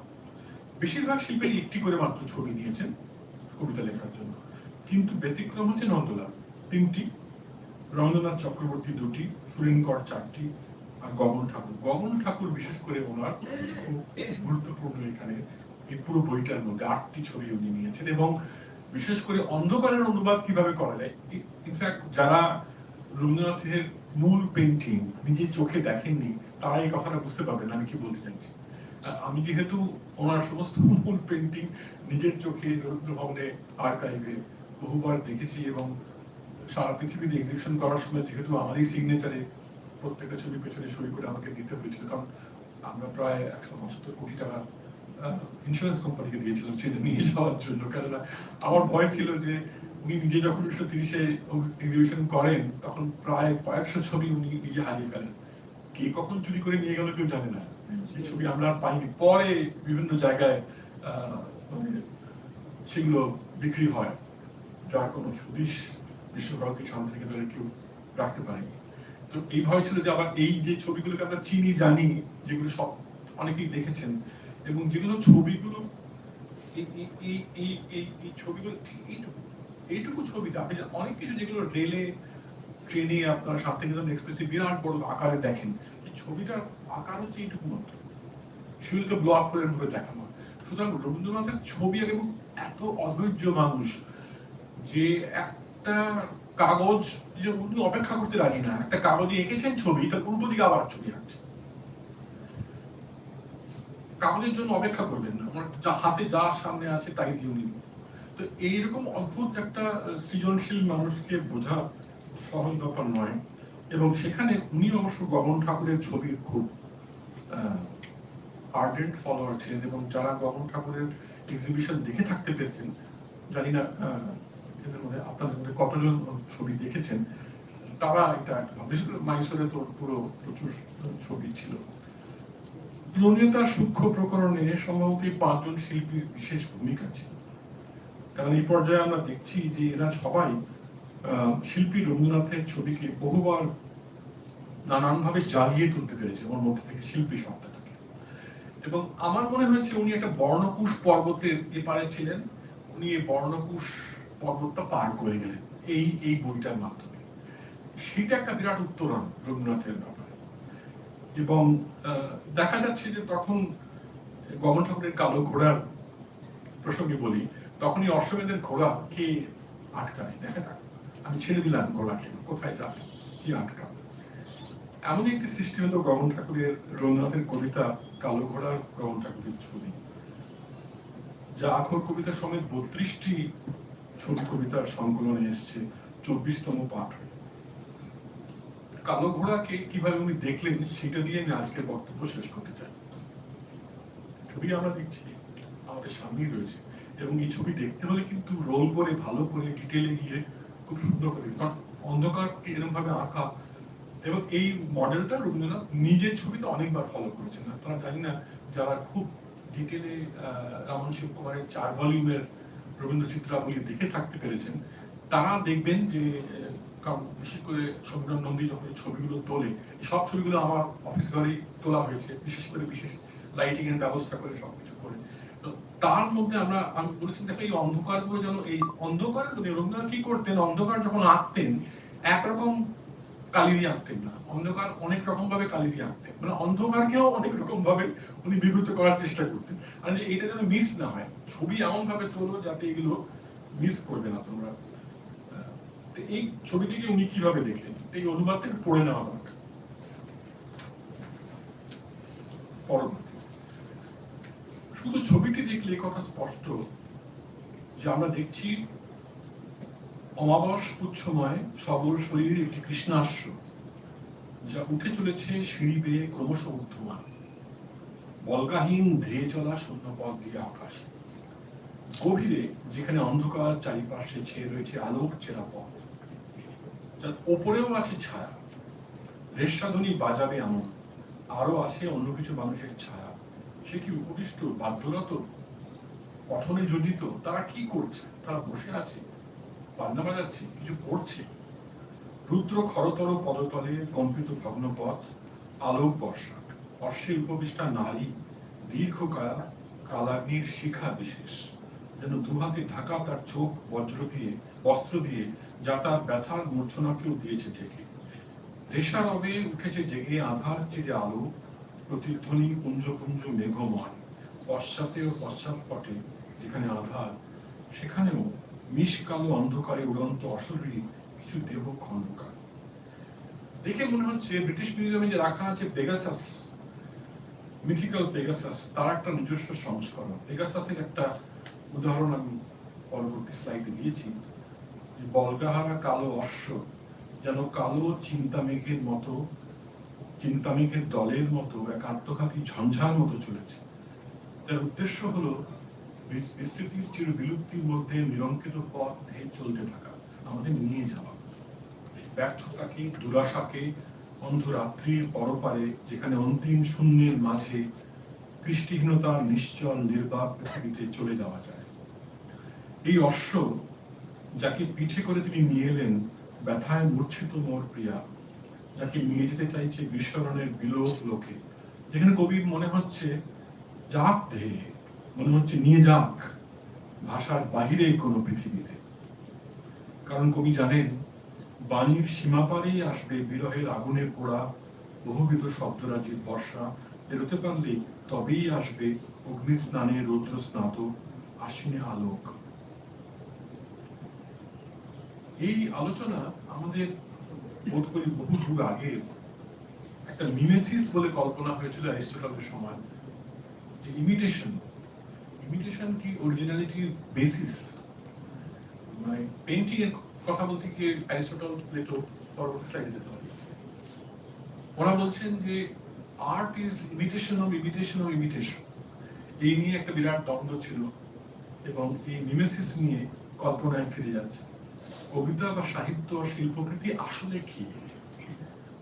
বেশিরভাগ শিল্পী একটি করে মাত্র ছবি নিয়েছেন কবিতা লেখার জন্য, কিন্তু ব্যতিক্রম হচ্ছে নন্দলাল 3টি, রবীন্দ্রনাথ চক্রবর্তী 2টি, সুরেন কর 4টি, আর গগন ঠাকুর। গগন ঠাকুর বিশেষ করে ওনার খুব গুরুত্বপূর্ণ। এখানে এই পুরো বইটার মধ্যে 8টি ছবি উনি নিয়েছেন, এবং বিশেষ করে অন্ধকারের অনুবাদ কিভাবে করা যায়। ইনফ্যাক্ট যারা রবীন্দ্রনাথের মূল পেন্টিং নিজের চোখে দেখেননি, তারা এই কথাটা বুঝতে পারবেন আমি কি বলতে চাইছি। আমি যেহেতু ওনার সমস্ত মূল পেন্টিং নিজের চোখে রবীন্দ্র ভবনে আর্কাইভে বহুবার দেখেছি, এবং সারা পৃথিবীতে এক্সিবিশন করার সময় যেহেতু আমারই সিগনেচারে প্রত্যেকটা ছবির পেছনে সই করে আমাকে দিতে হয়েছিল, কারণ আমরা প্রায় 175 কোটি টাকা ইন্স্যুরেন্স কোম্পানিকে দিয়েছিলাম সেটা নিয়ে যাওয়ার জন্য। কেননা আমার ভয় ছিল যে উনি নিজে যখন 1930-এ এক্সিবিশন করেন, তখন প্রায় কয়েকশো ছবি উনি নিজে হারিয়ে ফেলেন। কে কখন চুরি করে নিয়ে গেল কেউ জানে না। সেই ছবি আমরা আর পাইনি। পরে বিভিন্ন জায়গায় মানে সেগুলো বিক্রি হয়, যার কোনো সুদিশ বিশ্বভারতী শান্তিনিকেতনে কেউ রাখতে পারেনি। তো এই ভয় ছিল যে আবার এই যে ছবিগুলোকে আমরা চিনি জানি, যেগুলো সব অনেকেই দেখেছেন, এবং যেগুলো ছবিগুলো এই ছবিগুলো এইটুকু ছবিতে আপনি অনেক কিছু যেগুলো রেলে ট্রেনে আপনার শান্তিনিকেতন এক্সপ্রেসে বিরাট বড় আকারে দেখেন, এই ছবিটার আকার হচ্ছে এইটুকু মাত্র, সেগুলোকে ব্লো আপ করে ভাবে দেখানো হয়। সুতরাং রবীন্দ্রনাথের ছবি এবং এত অধৈর্য মানুষ যে একটা কাগজ, যে উনি অপেক্ষা করতে রাজি না, একটা কাগজে এঁকেছেন ছবি, তার পূর্ব দিকে আবার ছবি আছে, কাগজের জন্য অপেক্ষা করবেন না, যা হাতে যা সামনে আছে তাই দিয়ে উনি। তো এইরকম অদ্ভুত একটা সৃজনশীল মানুষকে বোঝা সহজ ব্যাপার নয়। এবং সেখানে উনি অবশ্য গগন ঠাকুরের ছবির খুব আর্ডেন্ট ফলোয়ার ছিলেন, এবং যারা গগন ঠাকুরের এক্সিবিশন দেখে থাকতে পেরেছেন, জানি না এদের মধ্যে আপনাদের মধ্যে কতজন ছবি দেখেছেন, তারা এটা বিশেষ করে মাইসোরে তো পুরো প্রচুর ছবি ছিল। রমণীয়তার সূক্ষ্ম প্রকরণে সম্ভবত 5 জন শিল্পীর বিশেষ ভূমিকা ছিল, কারণ এই পর্যায়ে আমরা দেখছি যে এরা সবাই শিল্পী রবীন্দ্রনাথের ছবিকে বহুবার নানানভাবে জ্বালিয়ে তুলতে পেরেছে ওর মধ্যে থেকে শিল্পী সত্তাটাকে। এবং আমার মনে হয়েছে উনি একটা বর্ণকুশ পর্বতের এপারে ছিলেন, উনি এই বর্ণকুশ পর্বতটা পার করে গেলেন। এই বইটার মাধ্যমে। সেটা একটা বিরাট উত্তরণ রবীন্দ্রনাথের ব্যাপারে। এবং দেখা যাচ্ছে যে তখন গগন ঠাকুরের কালো ঘোড়ার প্রসঙ্গে বলি, তখনই অশ্বমেধের ঘোড়া কে আটকায়, দেখা যাক আমি ছেড়ে দিলাম ঘোড়াকে, কোথায় যাবে, কি আটকাবে। এমন একটি সৃষ্টি হলো গগন ঠাকুরের, রবীন্দ্রনাথের কবিতা কালো ঘোড়ার গগন ঠাকুরের ছবি, যা আখর কবিতার সমেত 32টি ছবি কবিতার সংকলনে এসছে 24তম পাঠ হয়ে। কালো ঘোড়াকে কিভাবে উনি দেখলেন সেটা দিয়ে আমি আজকের বক্তব্য শেষ করতে চাই। ছবি আমরা দেখছি আমাদের সামনেই রয়েছে, এবং এই ছবি দেখতে হলে কিন্তু রোল করে ভালো করে ডিটেলে গিয়ে খুব সুন্দর করে, কারণ অন্ধকারকে এরকম ভাবে আঁকা। এবং এই মডেলটা রবীন্দ্রনাথ নিজের ছবিতে অনেকবার ফলো করেছেন। আপনারা জানি না, যারা খুব ডিটেলে রামন শিব কুমারের 4 ভলিউমের রবীন্দ্র চিত্রাবলী দেখে থাকতে পেরেছেন, তারা দেখবেন যে, কারণ বিশেষ করে সমীরণ নন্দী যখন এই ছবিগুলো তোলে, সব ছবিগুলো আমার অফিস ঘরেই তোলা হয়েছে, বিশেষ করে বিশেষ লাইটিং এর ব্যবস্থা করে সবকিছু করে। তো তার মধ্যে আমি বলেছি, দেখো এই অন্ধকারগুলো যেন, এই অন্ধকার রবীন্দ্রনাথ কি করতেন, অন্ধকার যখন আঁকতেন একরকম কালি দিয়ে আঁকতেন না, অন্ধকার অনেক রকম ভাবে কালি দিয়ে আঁকতেন, মানে অন্ধকারকেও অনেক রকম ভাবে উনি বিবৃত করার চেষ্টা করতেন। আর এটা যেন মিস না হয়, ছবি এমন ভাবে তোলো যাতে এগুলো মিস করবে না তোমরা। এই ছবিটিকে উনি কিভাবে দেখলেন, এই অনুবাদটা পড়ে নেওয়া দরকার। পরবর্তী শুধু ছবিটি দেখলে কথা স্পষ্ট যে আমরা দেখছি অমাবস পুচ্ছময় সবল শরীর একটি কৃষ্ণাশ্ব, যা উঠে চলেছে সিঁড়ি বেয়ে ক্রমশ ঊর্ধ্বমান, বলকাহীন ধেয়ে চলা শূন্য পথ দিয়ে আকাশে। গভীরে যেখানে অন্ধকার চারিপাশে ছেয়ে রয়েছে আলোক চেরা পথ, যার ওপরেও আছে ছায়া, রেশাধ্বনি বাজাবে এমন, আরো আছে অন্য কিছু মানুষের ছায়া। সে কি উপবিষ্ট, বাদ্যরত, পঠনে যোজিত? তারা কি করছে? তারা বসে আছে, বাজনা বাজাচ্ছে, কিছু পড়ছে। রুদ্র খরতর পদতলে কম্পিত ভগ্নপথ, আলোক বর্ষা, অশ্বের উপবিষ্টা নারী, দীর্ঘ কায়া, কালাগ্নির শিখা বিশেষ, যেন দুহাতে ঢাকা তার চোখ বস্ত্র দিয়ে, যা তার ব্যথার মূর্ছনাকেও দিয়েছে ঢেকে। রেশা রবে উঠেছে জেগে আধার চিরে আলো, প্রতিধ্বনি পুঞ্জ পুঞ্জ মেঘময়, পশ্চাতে ও পশ্চাৎপটে যেখানে আধার, সেখানেও মিশ কালো অন্ধকারে উড়ন্ত অশরীরী কিছু দেহ খণ্ডকার। দেখে মনে হচ্ছে ব্রিটিশ মিউজিয়ামে যে রাখা আছে পেগাসাস, মিথিক্যাল পেগাসাস, তার একটা নিজস্ব সংস্করণ। পেগাসাসের একটা উদাহরণ আমি পরবর্তী স্লাইডে দিয়েছি। বলগাহারা কালো অশ্ব যেন কালো চিন্তামেঘের মতো, চিন্তামেঘের দলের মতো এক আত্মঘাতী ঝঞ্ঝার মতো চলেছে, যার উদ্দেশ্য হলো বিস্তৃতির চির বিলুপ্তির মধ্যে নিরঙ্কিত পথ ধেয়ে চলতে থাকা, আমাদের নিয়ে যাওয়া। ব্যর্থতাকে, দুরাশাকে, অন্ধরাত্রির পরপারে যেখানে অন্তিম শূন্যের মাঝে কৃষ্টিহীনতার নিশ্চল নির্বাক পৃথিবীতে চলে যাওয়া যায়। এই অশ্ব যাকে পিঠে করে তিনি নিয়ে এলেন ব্যথায় মূর্ছিত মোর প্রিয়া, যাকে নিয়ে যেতে চাইছে বিস্মরণের বিলোপ লোকে, যেখানে কবির মনে হচ্ছে যাক ধেয়ে, মনে হচ্ছে নিয়ে যাক ভাষার বাহিরে কোনো পৃথিবীতে। কারণ কবি জানেন বাণীর সীমাপারেই আসবে বিরহের আগুনের পোড়া, বহুবিধ শব্দরাজির বর্ষা, এরোতে পারলেই তবেই আসবে অগ্নিস্নানে রৌদ্র স্নাত আশ্বিনে আলোক। এই আলোচনা আমাদের বোধ করি বহু যুগ আগে একটা মিমেসিস বলে কল্পনা হয়েছিল অ্যারিস্টটলের সময়, যে ইমিটেশন কি অরিজিনালিটির বেসিস। মানে পেইন্টিং এর কথা বলতে গিয়ে অ্যারিস্টটল, প্লেটো, পরবর্তী স্লাইডে যেতে হবে। ওরা বলছেন যে art is imitation of imitation of imitation. এই নিয়ে একটা বিরাট দ্বন্দ্ব ছিল, এবং এই মিমেসিস নিয়ে কল্পনায় ফিরে যাচ্ছে। কবিতা বা সাহিত্য শিল্পকৃতি আসলে কি?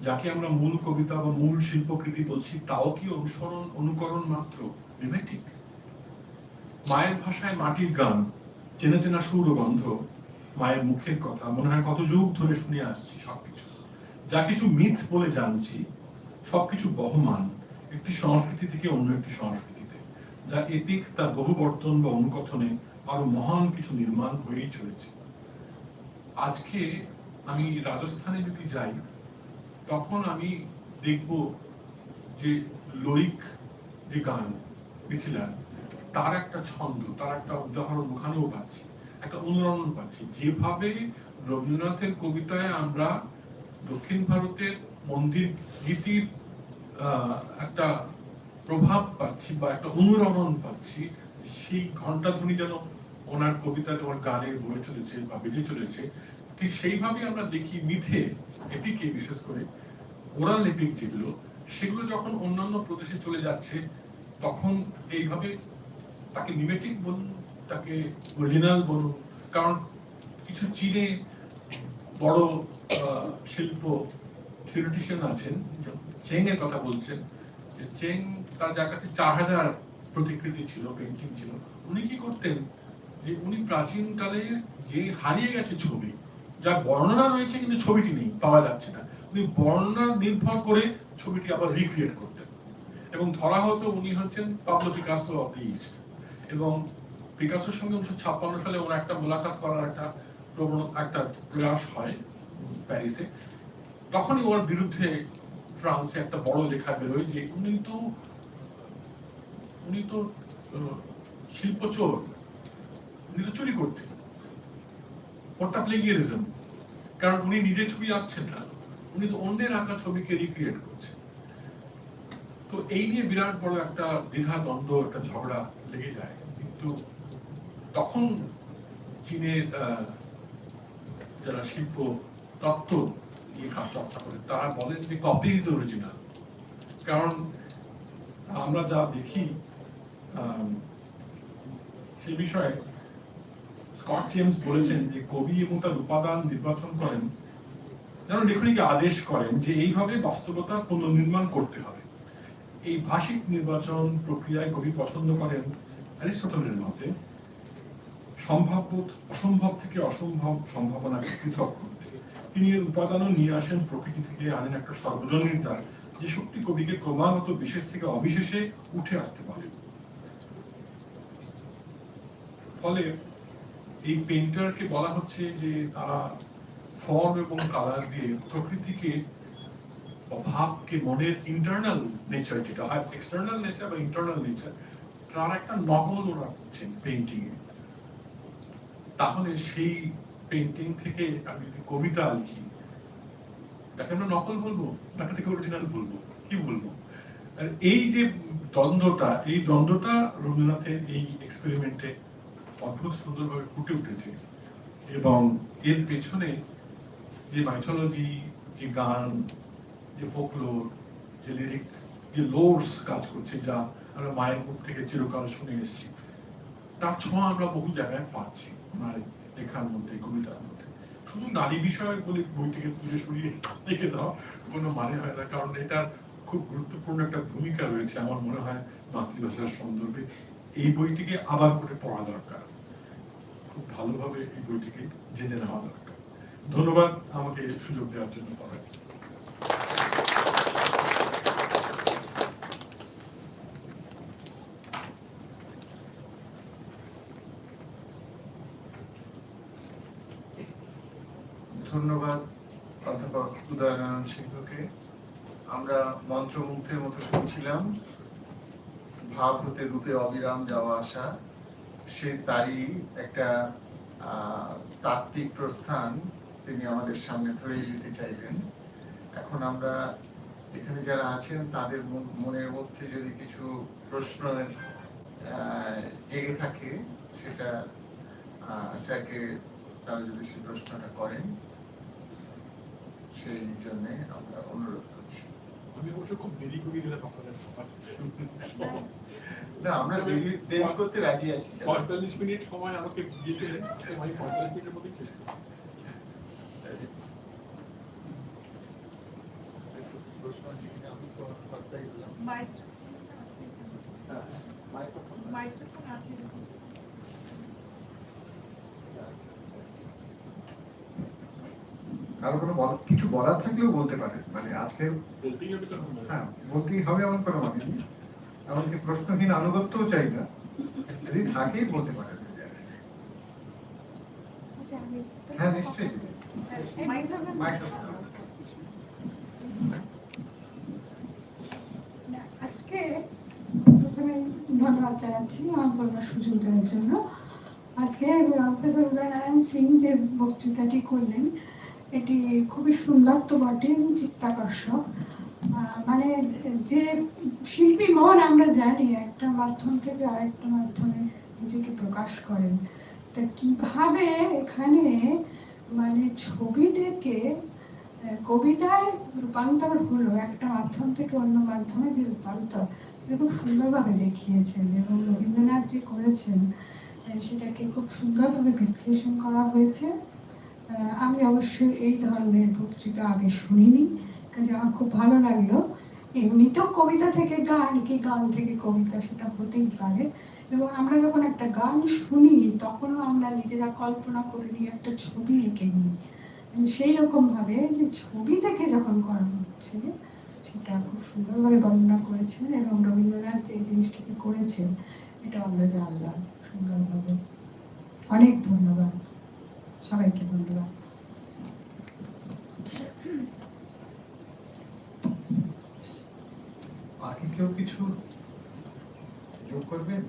যাকে আমরা মূল কবিতা বা মূল শিল্পকৃতি বলছি, তাও কি অনুকরণ মাত্র, মিমেটিক? মায়ের ভাষায় মাটির গান, চেনা চেনা সুর ও গন্ধ, মায়ের মুখের কথা মনে হয় কত যুগ ধরে শুনে আসছি। সবকিছু যা কিছু মিথ বলে জানছি, সবকিছু বহমান একটি সংস্কৃতি থেকে অন্য একটি সংস্কৃতিতে, যা এপিক তার বহুবর্তন বা অনুকথনে আরো মহান কিছু নির্মাণ হয়েই চলেছে। আজকে আমি রাজস্থানে যদি যাই তখন আমি দেখব যে লোরিক যে গান মিথিলার, তার একটা ছন্দ, তার একটা উদাহরণ ওখানেও পাচ্ছি, একটা অনুরণন পাচ্ছি। যেভাবে রবীন্দ্রনাথের কবিতায় আমরা দক্ষিণ ভারতের মন্দির গীতির একটা প্রভাব পাচ্ছি বা একটা অনুরণন পাচ্ছি, সেই ঘণ্টাধ্বনি যেন ওনার কবিতাতে ওনার গানে বয়ে চলেছে বা বেজে চলেছে, ঠিক সেইভাবে আমরা দেখি মিথে এপিকে, বিশেষ করে ওরাল এপিক যেগুলো, সেগুলো যখন অন্যান্য প্রদেশে চলে যাচ্ছে তখন এইভাবে তাকে মিমেটিক বলুন, তাকে অরিজিনাল বলুন, কারণ কিছু চীনে বড় শিল্প থিওরিটিশিয়ান আছেন, চেং এর কথা বলছেন, যে চেং তার যার কাছে 4000 প্রতিকৃতি ছিল, পেন্টিং ছিল, উনি কি করতেন যে উনি প্রাচীনকালে যে হারিয়ে গেছে ছবি, যার বর্ণনা রয়েছে কিন্তু ছবিটি নেই, পাওয়া যাচ্ছে না, উনি বর্ণনা নির্ভর করে ছবিটি আবার রিক্রিয়েট করতেন। এবং ধরা হতো উনি হচ্ছেন Pablo Picasso of the east. এবং পিকাসোর সঙ্গে 1956 সালে ওনার একটা মোলাকাত করার একটা প্রয়াস হয় প্যারিসে। তখনই ওর বিরুদ্ধে ফ্রান্সে একটা বড় লেখা বেরোয় যে উনি তো শিল্প চোর, উনি তো চুরি করতেন, ওটা প্লেগিয়ারিজম, কারণ উনি নিজে ছবি আঁকছেন না, উনি তো অন্যের আঁকা ছবিকে রিক্রিয়েট করছেন। তো এই নিয়ে বিরাট বড় একটা দ্বিধা দ্বন্দ্ব, একটা ঝগড়া লেগে যায়। কিন্তু তখন চীনের যারা শিল্প তত্ত্ব নিয়ে চর্চা করে তারা বলেন যে কপি ইজ দ্য অরিজিনাল। কারণ আমরা যা দেখি সে বিষয়ে স্কট জেমস বলেছেন যে কবি এবং তার উপাদান নির্বাচন করেন যেন লেখনীকে আদেশ করেন যে এইভাবে বাস্তবতার পুনর্নির্মাণ করতে হবে। এই ভাষিক নির্বাচন প্রক্রিয়ায় কবি পছন্দ করেন অ্যারিস্টটলের মতে সম্ভাব্য অসম্ভব থেকে অসম্ভব সম্ভাবনাকে পৃথক করতে। তিনি এর উপাদানও নিয়ে আসেন প্রকৃতি থেকে, আনেন একটা সর্বজনীনতা যে শক্তি কবিকে ক্রমাগত বিশেষ থেকে অবিশেষে উঠে আসতে পারে। ফলে এই পেইন্টারকে বলা হচ্ছে যে তারা ফর্ম এবং কালার দিয়ে প্রকৃতিকে, ভাবকে, মনের ইন্টারনাল নেচার যেটা হয়, এক্সটার্নাল নেচার বা ইন্টারনাল নেচার, তার একটা নকল ওরা করছেন পেইন্টিং এ। তাহলে সেই পেইন্টিং থেকে আমি যদি কবিতা লিখি, তাকে আমরা নকল বলবো নাকি থেকে অরিজিনাল বলবো, কি বলবো? এই যে দ্বন্দ্বটা, এই দ্বন্দ্বটা রবীন্দ্রনাথের এই এক্সপেরিমেন্টে অদ্ভুত সুন্দরভাবে ফুটে উঠেছে। এবং এর পেছনে যে মাইথোলজি, যে গান, যে ফোকলোর, যে লিরিক, যে লোরস কাজ করছে, যা আমরা মায়ের মুখ থেকে চিরকাল শুনে এসেছি, তার ছোঁয়া আমরা বহু জায়গায় পাচ্ছি ওনার লেখার মধ্যে, কবিতার মধ্যে। শুধু নারী বিষয়ক বলে বই থেকে তুলে সরিয়ে রেখে দাও কোনো মানে হয় না, কারণ এটার খুব গুরুত্বপূর্ণ একটা ভূমিকা রয়েছে আমার মনে হয় মাতৃভাষার সন্দর্ভে। এই বইটিকে আবার করে পড়া দরকার, খুব ভালোভাবে এই বইটিকে জেনে নেওয়া দরকার। ধন্যবাদ আমাকে সুযোগ দেওয়ার জন্য পড়ার। ধন্যবাদ অধ্যাপক উদয়নারায়ণ সিংহকে। আমরা মন্ত্রমুগ্ধের মতো শুনছিলাম ভাব হতে রূপে অবিরাম যাওয়া আসা, সে তারই একটা তাত্ত্বিক প্রস্থান তিনি আমাদের সামনে ধরে দিতে চাইলেন। এখন আমরা এখানে যারা আছেন তাদের মনের মধ্যে যদি কিছু প্রশ্ন জেগে থাকে, সেটা স্যারকে তারা যদি সেই প্রশ্নটা করেন সেই জন্য আমরা অনুরোধ করছি। আমি অবশ্য খুব দেরি করে গেলে না, আমরা দেরি করতে রাজি আছি। 45 মিনিট সময় আমাকে দিয়েছিলেন, আমি 45 মিনিটের মধ্যে শেষ করব। প্রশ্ন আছে কিনা আমি তো কথাই বললাম। মাইক্রোফোন আছে। কারো কোনো কিছু বলার থাকলেও বলতে পারে, মানে আজকে বলতেই হবে, হ্যাঁ বলতেই হবে এমন কোনো মানে নেই। এমনকি প্রশ্নহীন আনুগত্যও চাই না, যদি থাকেই বলতে পারে। হ্যাঁ নিশ্চয়ই মাইক্রোফোন। আজকে প্রথমে ধন্যবাদ জানাচ্ছি আমার বলার সুযোগ দেওয়ার জন্য। আজকে প্রফেসর উদয়নারায়ণ সিং যে বক্তৃতাটি করলেন এটি খুবই সুন্দর তো বটে এবং চিত্তাকর্ষক। মানে যে শিল্পী মন আমরা জানি একটা মাধ্যম থেকে আরেকটা মাধ্যমে নিজেকে প্রকাশ করেন, তা কিভাবে এখানে মানে ছবি থেকে কবিতায় রূপান্তর হলো, একটা মাধ্যম থেকে অন্য মাধ্যমে যে রূপান্তর সেটা খুব সুন্দরভাবে দেখিয়েছেন এবং রবীন্দ্রনাথ যে করেছেন সেটাকে খুব সুন্দরভাবে বিশ্লেষণ করা হয়েছে। আমি অবশ্যই এই ধরনের বক্তৃতা আগে শুনিনি, কাজে আমার খুব ভালো লাগলো। এমনিতেও কবিতা থেকে গান কি গান থেকে কবিতা সেটা হতেই পারে, এবং আমরা যখন একটা গান শুনি তখনও আমরা নিজেরা কল্পনা করে নিই, একটা ছবি এঁকে নিই। সেই রকম ভাবে যে ছবি থেকে যখন করা হচ্ছে সেটা খুব সুন্দরভাবে বর্ণনা করেছেন এবং রবীন্দ্রনাথ যে জিনিসটাকে করেছেন এটা আমরা জানলাম সুন্দরভাবে। অনেক ধন্যবাদ সবাইকে, ধন্যবাদ। আর কি কেউ কিছু যোগ করবেন?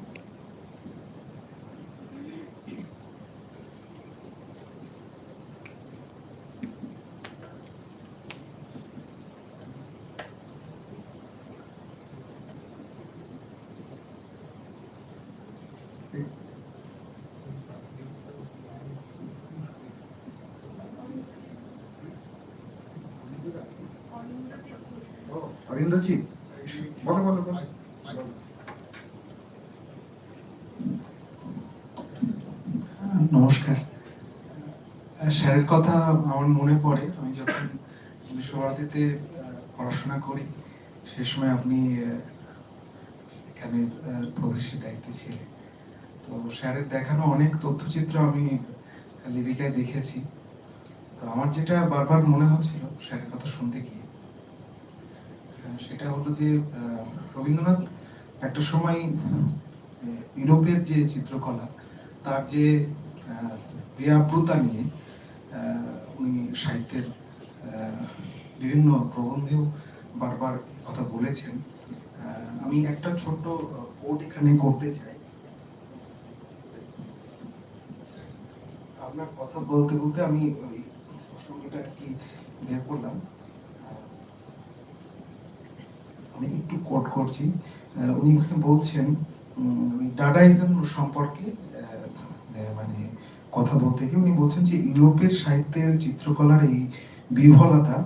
অরিন্দজিৎ বলো বলো বলো। নমস্কার। স্যারের কথা আমার মনে পড়ে, আমি যখন বিশ্বভারতীতে পড়াশোনা করি সে সময় আপনি এখানে প্রবেশের দায়িত্বে ছিলেন। তো স্যারের দেখানো অনেক তথ্যচিত্র আমি লিবিকায় দেখেছি। তো আমার যেটা বারবার মনে হচ্ছিল স্যারের কথা শুনতে গিয়ে সেটা হলো যে রবীন্দ্রনাথ একটা সময় ইউরোপের যে চিত্রকলা তার যে বেআব্রুতা নিয়ে উনি সাহিত্যের বিভিন্ন প্রবন্ধেও বারবার কথা বলেছেন। আমি একটা ছোট্ট কোট এখানে করতে চাই। আপনার কথা বলতে বলতে আমি ওই প্রসঙ্গটা আর কি বের করলাম। আমি একটু কোট করছি। উনি এখানে বলছেন ডাডাইজম সম্পর্কে মানে কথা বলতে গিয়ে উনি বলছেন যে ইউরোপের সাহিত্যের চিত্রকলার এই বিহ্বলতা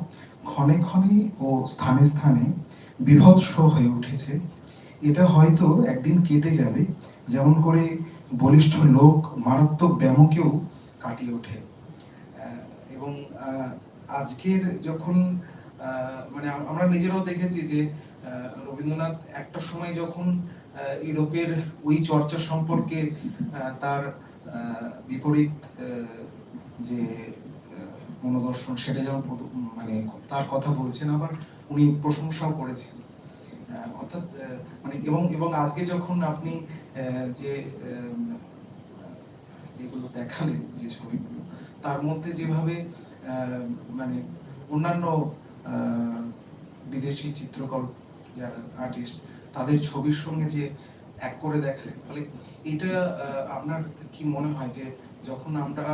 ক্ষণে ক্ষণে ও স্থানে স্থানে বিভৎস হয়ে উঠেছে। এটা হয়তো একদিন কেটে যাবে, যেমন করে বলিষ্ঠ লোক মারাত্মক ব্যামকেও কাটিয়ে ওঠে। এবং আজকের যখন মানে আমরা নিজেরাও দেখেছি যে রবীন্দ্রনাথ একটা সময় যখন ইউরোপের ওই চর্চা সম্পর্কে তার বিপরীত যে মনোদর্শন সেটা যেমন মানে তার কথা বলছেন, আবার উনি প্রশংসাও করেছেন। অর্থাৎ মানে এবং আজকে যখন আপনি যে এগুলো দেখালেন যে ছবিগুলো, তার মধ্যে যেভাবে মানে অন্যান্য বিদেশি চিত্রকর যারা আর্টিস্ট তাদের ছবির সঙ্গে যে এক করে দেখালেন, ফলে এটা আপনার কি মনে হয় যে যখন আমরা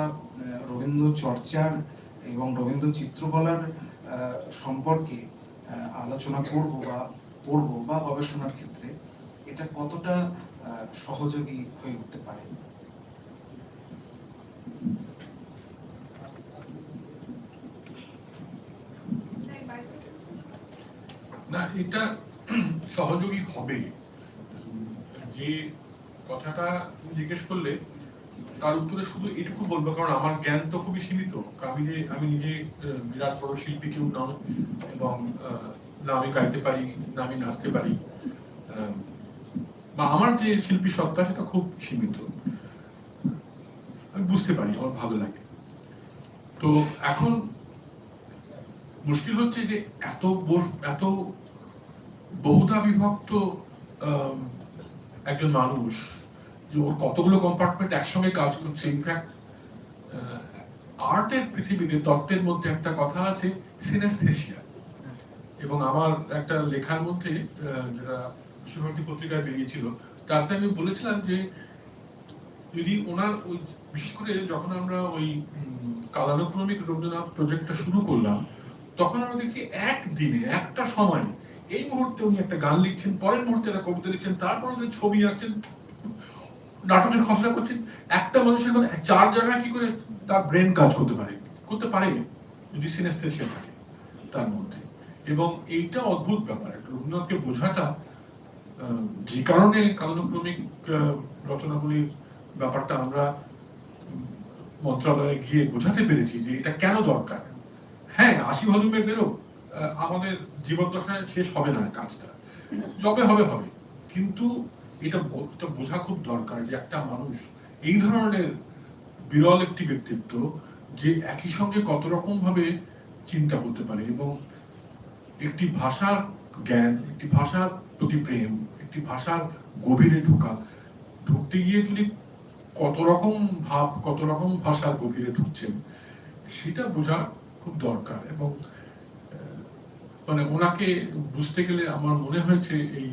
রবীন্দ্র চর্চার এবং রবীন্দ্র চিত্রকলার সম্পর্কে আলোচনা করব বা পড়ব বা গবেষণার ক্ষেত্রে এটা কতটা সহযোগী হয়ে উঠতে পারে? না, এটা সহযোগী হবে। যে কথাটা জিজ্ঞেস করলে তার উত্তরে শুধু এটুকু বলবো, কারণ আমার জ্ঞান তো খুবই সীমিত। আমি নিজে বিরাট বড় শিল্পী কেউ নয়, এবং না আমি গাইতে পারি না আমি নাচতে পারি, বা আমার যে শিল্পী সত্তা সেটা খুব সীমিত। আমি বুঝতে পারি, আমার ভালো লাগে। তো এখন মুশকিল হচ্ছে যে এত বহুতা বিভক্ত একজন মানুষ, যে ওর কতগুলো কম্পার্টমেন্ট একসঙ্গে কাজ করছে। ইনফ্যাক্ট আর্টের পৃথিবীতে তত্ত্বের মধ্যে একটা কথা আছে সিনেস্থেসিয়া, এবং আমার একটা লেখার মধ্যে যেটা বিশ্বভারতী পত্রিকায় বেরিয়েছিল তাতে আমি বলেছিলাম যে যদি ওনার ওই বিশেষ করে যখন আমরা ওই কালানুক্রমিক রবীন্দ্রনাথ প্রজেক্টটা শুরু করলাম, তখন আমরা দেখছি একদিনে একটা সময় এই মুহূর্তে উনি একটা গান লিখছেন, পরের মুহূর্তে একটা কবিতা লিখছেন, তারপর উনি ছবি আঁকছেন, নাটকের খসড়া করছেন। একটা মানুষের মধ্যে 4 জায়গায় কি করে তার ব্রেন কাজ করতে পারে যদি সিনেস্থেসিয়া থাকে তার মধ্যে। এবং এইটা অদ্ভুত ব্যাপার, রবীন্দ্রনাথকে বোঝাটা, যে কারণে কালানুক্রমিক রচনাগুলির ব্যাপারটা আমরা মন্ত্রণালয়ে গিয়ে বোঝাতে পেরেছি যে এটা কেন দরকার। হ্যাঁ, 80 ভলিউমের বেরো, আমাদের জীবদ্দশায় শেষ হবে না কাজটা, যবে হবে হবে, কিন্তু এটা বোঝা খুব দরকার যে একটা মানুষ এই ধরনের বিরল একটি ব্যক্তিত্ব যে একই সঙ্গে কত রকম ভাবে চিন্তা করতে পারে, এবং একটি ভাষার জ্ঞান, একটি ভাষার প্রতি প্রেম, একটি ভাষার গভীরে ঢুকতে গিয়ে তিনি কত রকম ভাব, কত রকম ভাষার গভীরে ঢুকছেন, সেটা বোঝা খুব দরকার। এবং মানে ওনাকে বুঝতে গেলে আমার মনে হয়েছে এই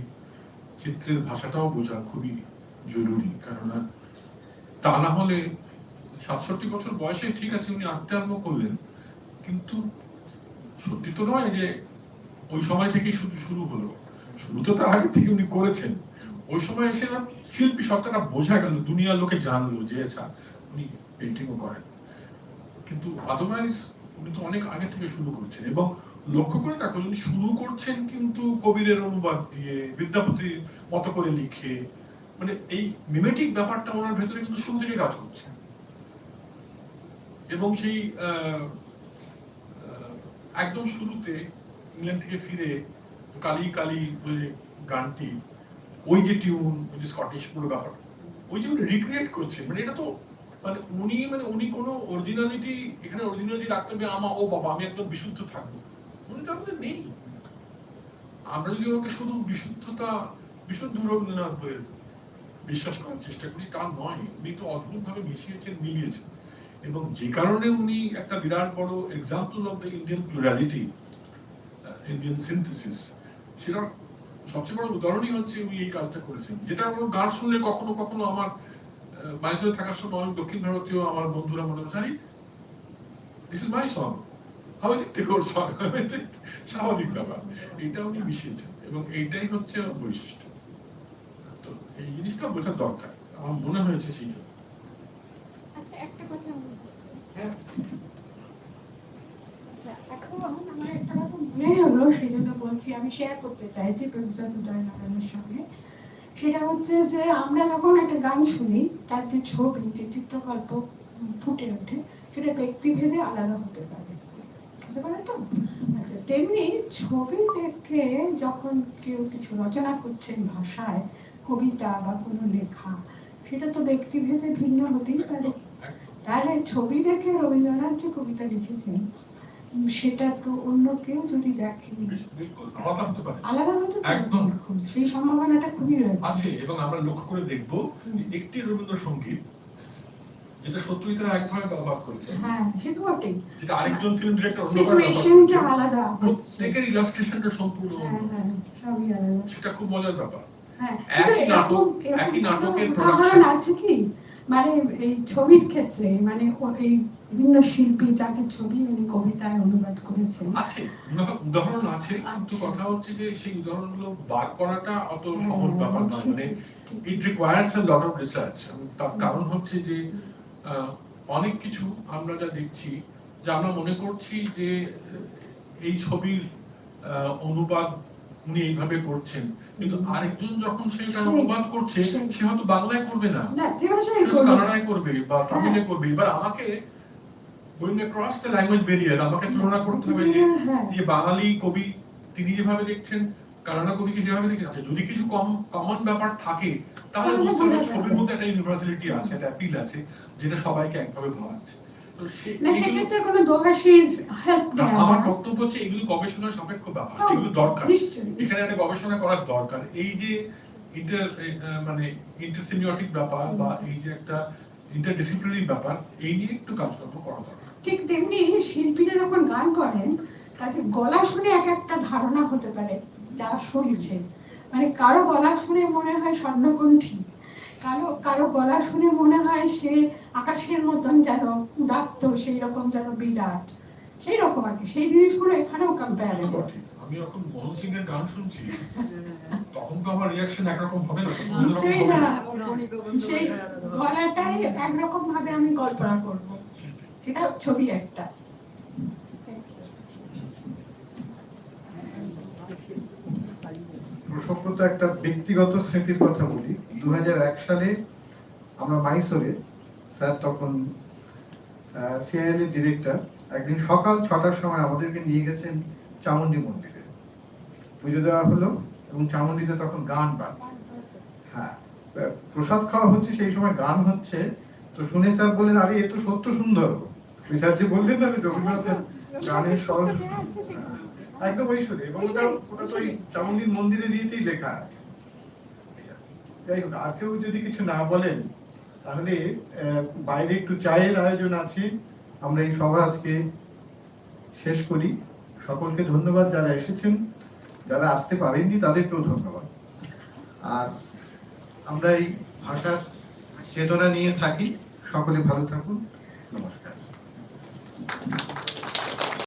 চিত্রের ভাষাটাও বোঝা খুবই জরুরি, কারণ তা না হলে 67 বছর বয়সে ঠিক আছে উনি আঁকতে আরম্ভ করলেন, কিন্তু সত্যি তো নয় যে ওই সময় থেকেই শুরু হলো, শুরু তো তার আগে থেকে উনি করেছেন। ওই সময় এসে শিল্পী সত্তাটা বোঝা গেল, দুনিয়ার লোকে জানলো যে আচ্ছা উনি পেন্টিংও করেন, কিন্তু আদারওয়াইজ উনি তো অনেক আগে থেকে শুরু করছেন। এবং লক্ষ্য করে রাখুন, উনি শুরু করছেন কিন্তু কবিরের অনুবাদ দিয়ে, বিদ্যাপতির মতো করে লিখে, মানে এই মিমেটিক ব্যাপারটা ওনার ভেতরে কিন্তু শুরু থেকে কাজ করছে। এবং সেই একদম শুরুতে ইংল্যান্ড থেকে ফিরে কালি কালি গানটি, ওই যে টিউন, ওই যে স্কটিশ পুরো ব্যাপার, ওই যে উনি রিক্রিয়েট করছে, মানে এটা তো উনি কোনো অরিজিনালিটি, এখানে অরিজিনালিটি রাখতে হবে ও বাবা আমি একদম বিশুদ্ধ থাকবো, উনি তো আমাদের নেই। আমরা যদি ওকে শুধু বিশুদ্ধ রবীন্দ্রনাথ বলে বিশ্বাস করার চেষ্টা করি, তা নয়। উনি তো অদ্ভুত ভাবে মিলিয়েছেন, এবং যে কারণে উনি একটা বিরাট বড় example of the Indian plurality, Indian synthesis, সেটা সবচেয়ে বড় উদাহরণই হচ্ছে উনি এই কাজটা করেছেন। যেটা আমার গান শুনলে কখনো কখনো আমার মাইসোরে থাকার সময় অনেক দক্ষিণ ভারতীয় আমার বন্ধুরা মনে হয় this is my song, how is it good song, স্বাভাবিক ব্যাপার, এটা উনি মিশিয়েছেন, এবং এইটাই হচ্ছে বৈশিষ্ট্য। তো এই জিনিসটা বোঝার দরকার, আমার মনে হয়েছে সেই জন্য। আচ্ছা, একটা কথা এখন আমার একটা কথা মনে হলো, সেই জন্য বলছি, আমি শেয়ার করতে চাইছি প্রফেসর উদয় নারায়ণের সঙ্গে। সেটা হচ্ছে যে আমরা যখন একটা গান শুনি, তার যে ছবি, যে চিত্রকল্প ফুটে ওঠে, সেটা ব্যক্তিভেদে আলাদা হতে পারে, বুঝতে পারে তো? আচ্ছা, তেমনি ছবি দেখে যখন কেউ কিছু রচনা করছেন ভাষায়, কবিতা বা কোনো লেখা, সেটা তো ব্যক্তিভেদে ভিন্ন হতেই পারে। তাহলে ছবি দেখে রবীন্দ্রনাথ যে কবিতা লিখেছেন, সেটা তো অন্য কেউ যদি দেখে আলাদা হতে পারে, সেই সম্ভাবনাটা খুবই রয়েছে। এবং আমরা লক্ষ্য করে দেখবো একটি রবীন্দ্রসঙ্গীত যেটা সত্যজিৎরা একভাবে ব্যবহার করেছে, হ্যাঁ সে তো বটেই, যেটা আরেকজন ফিল্ম ডিরেক্টর সিচুয়েশনটা আলাদা, প্রত্যেকের ইলাস্ট্রেশনটা সম্পূর্ণ সবই আলাদা, সেটা খুব মজার ব্যাপার। হ্যাঁ, একই নাটকের প্রোডাকশন আছে কি, মানে এই ছবির ক্ষেত্রে, মানে এই বিভিন্ন শিল্পী যাকে ছবি মানে কবিতায় অনুবাদ করেছেন আছে, উদাহরণ আছে, কিন্তু কথা হচ্ছে যে সেই উদাহরণগুলো বার করাটা অত সহজ ব্যাপার নয়, মানে it requires a lot of research. তার কারণ হচ্ছে যে অনেক কিছু আমরা যা দেখছি, যে আমরা মনে করছি যে এই ছবির অনুবাদ উনি এইভাবে করছেন, কিন্তু আরেকজন যখন সেটা অনুবাদ করছে, সে হয়তো বাংলায় করবে না, কানাডায় করবে বা তামিলে করবে। এবার আমাকে going across the language barrier, আমাকে তুলনা করতে হবে যে বাঙালি কবি তিনি যেভাবে দেখছেন, কানাডা কবিকে যেভাবে দেখছেন। আচ্ছা, যদি কিছু কমন ব্যাপার থাকে, তাহলে বুঝতে হবে ছবির মধ্যে একটা ইউনিভার্সালিটি আছে, একটা অ্যাপিল আছে, যেটা সবাইকে একভাবে ভাবাচ্ছে। তো সেক্ষেত্রে কোনো দোভাষীর হেল্প নেওয়া যায়। আমার বক্তব্য হচ্ছে এগুলো গবেষণার সাপেক্ষ ব্যাপার, এগুলো দরকার, এখানে একটা গবেষণা করার দরকার। এই যে ইন্টারসিমিওটিক ব্যাপার, বা এই যে একটা ইন্টারডিসিপ্লিনারি ব্যাপার, এই নিয়ে একটু কাজকর্ম করা দরকার। ঠিক তেমনি শিল্পীরা যখন গান করেন তাদের গলা শুনে এক একটা ধারণা হতে পারে যারা শুনছে, মানে কারো গলা শুনে মনে হয় স্বর্ণকণ্ঠী, কারো কারো গলা শুনে মনে হয় সে আকাশের মতন যেন উদাত্ত, সেই রকম যেন বিরাট, সেই রকম আর কি। সেই জিনিসগুলো এখানেও কম্পেয়ারেবল। আমি এখন মোহন সিং এর গান শুনছি, তখন তো আমার রিয়াকশন একরকম হবে না, সেই না, সেই গলাটাই একরকম ভাবে আমি কল্পনা করব, সেটা ছবি একটা। প্রসঙ্গত একটা ব্যক্তিগত স্মৃতির কথা বলি। 2001 সালে আমরা মাইসোরে, স্যার তখন সিআইএল এর ডিরেক্টর, একদিন সকাল 6টার সময় আমাদেরকে নিয়ে গেছেন চামুন্ডি মন্দিরে, পুজো দেওয়া হলো এবং চামুন্ডিতে তখন গান বাজছে। হ্যাঁ, প্রসাদ খাওয়া হচ্ছে, সেই সময় গান হচ্ছে। তো শুনে স্যার বললেন, আরে এ তো সত্য সুন্দর। স্যার যে বললেন না রবীন্দ্রনাথের গানের স্বর একদম ওই সুরে, এবং ওটা তো ওই চামুন্ডির মন্দিরে দিয়েই লেখা। যাই হোক, আর কেউ যদি কিছু না বলেন তাহলে বাইরে একটু চায়ের আয়োজন আছে, আমরা এই সভা আজকে শেষ করি। সকলকে ধন্যবাদ, যারা এসেছেন, যারা আসতে পারেননি তাদেরকেও ধন্যবাদ। আর আমরা এই ভাষার চেতনা নিয়ে থাকি। সকলে ভালো থাকুন, নমস্কার।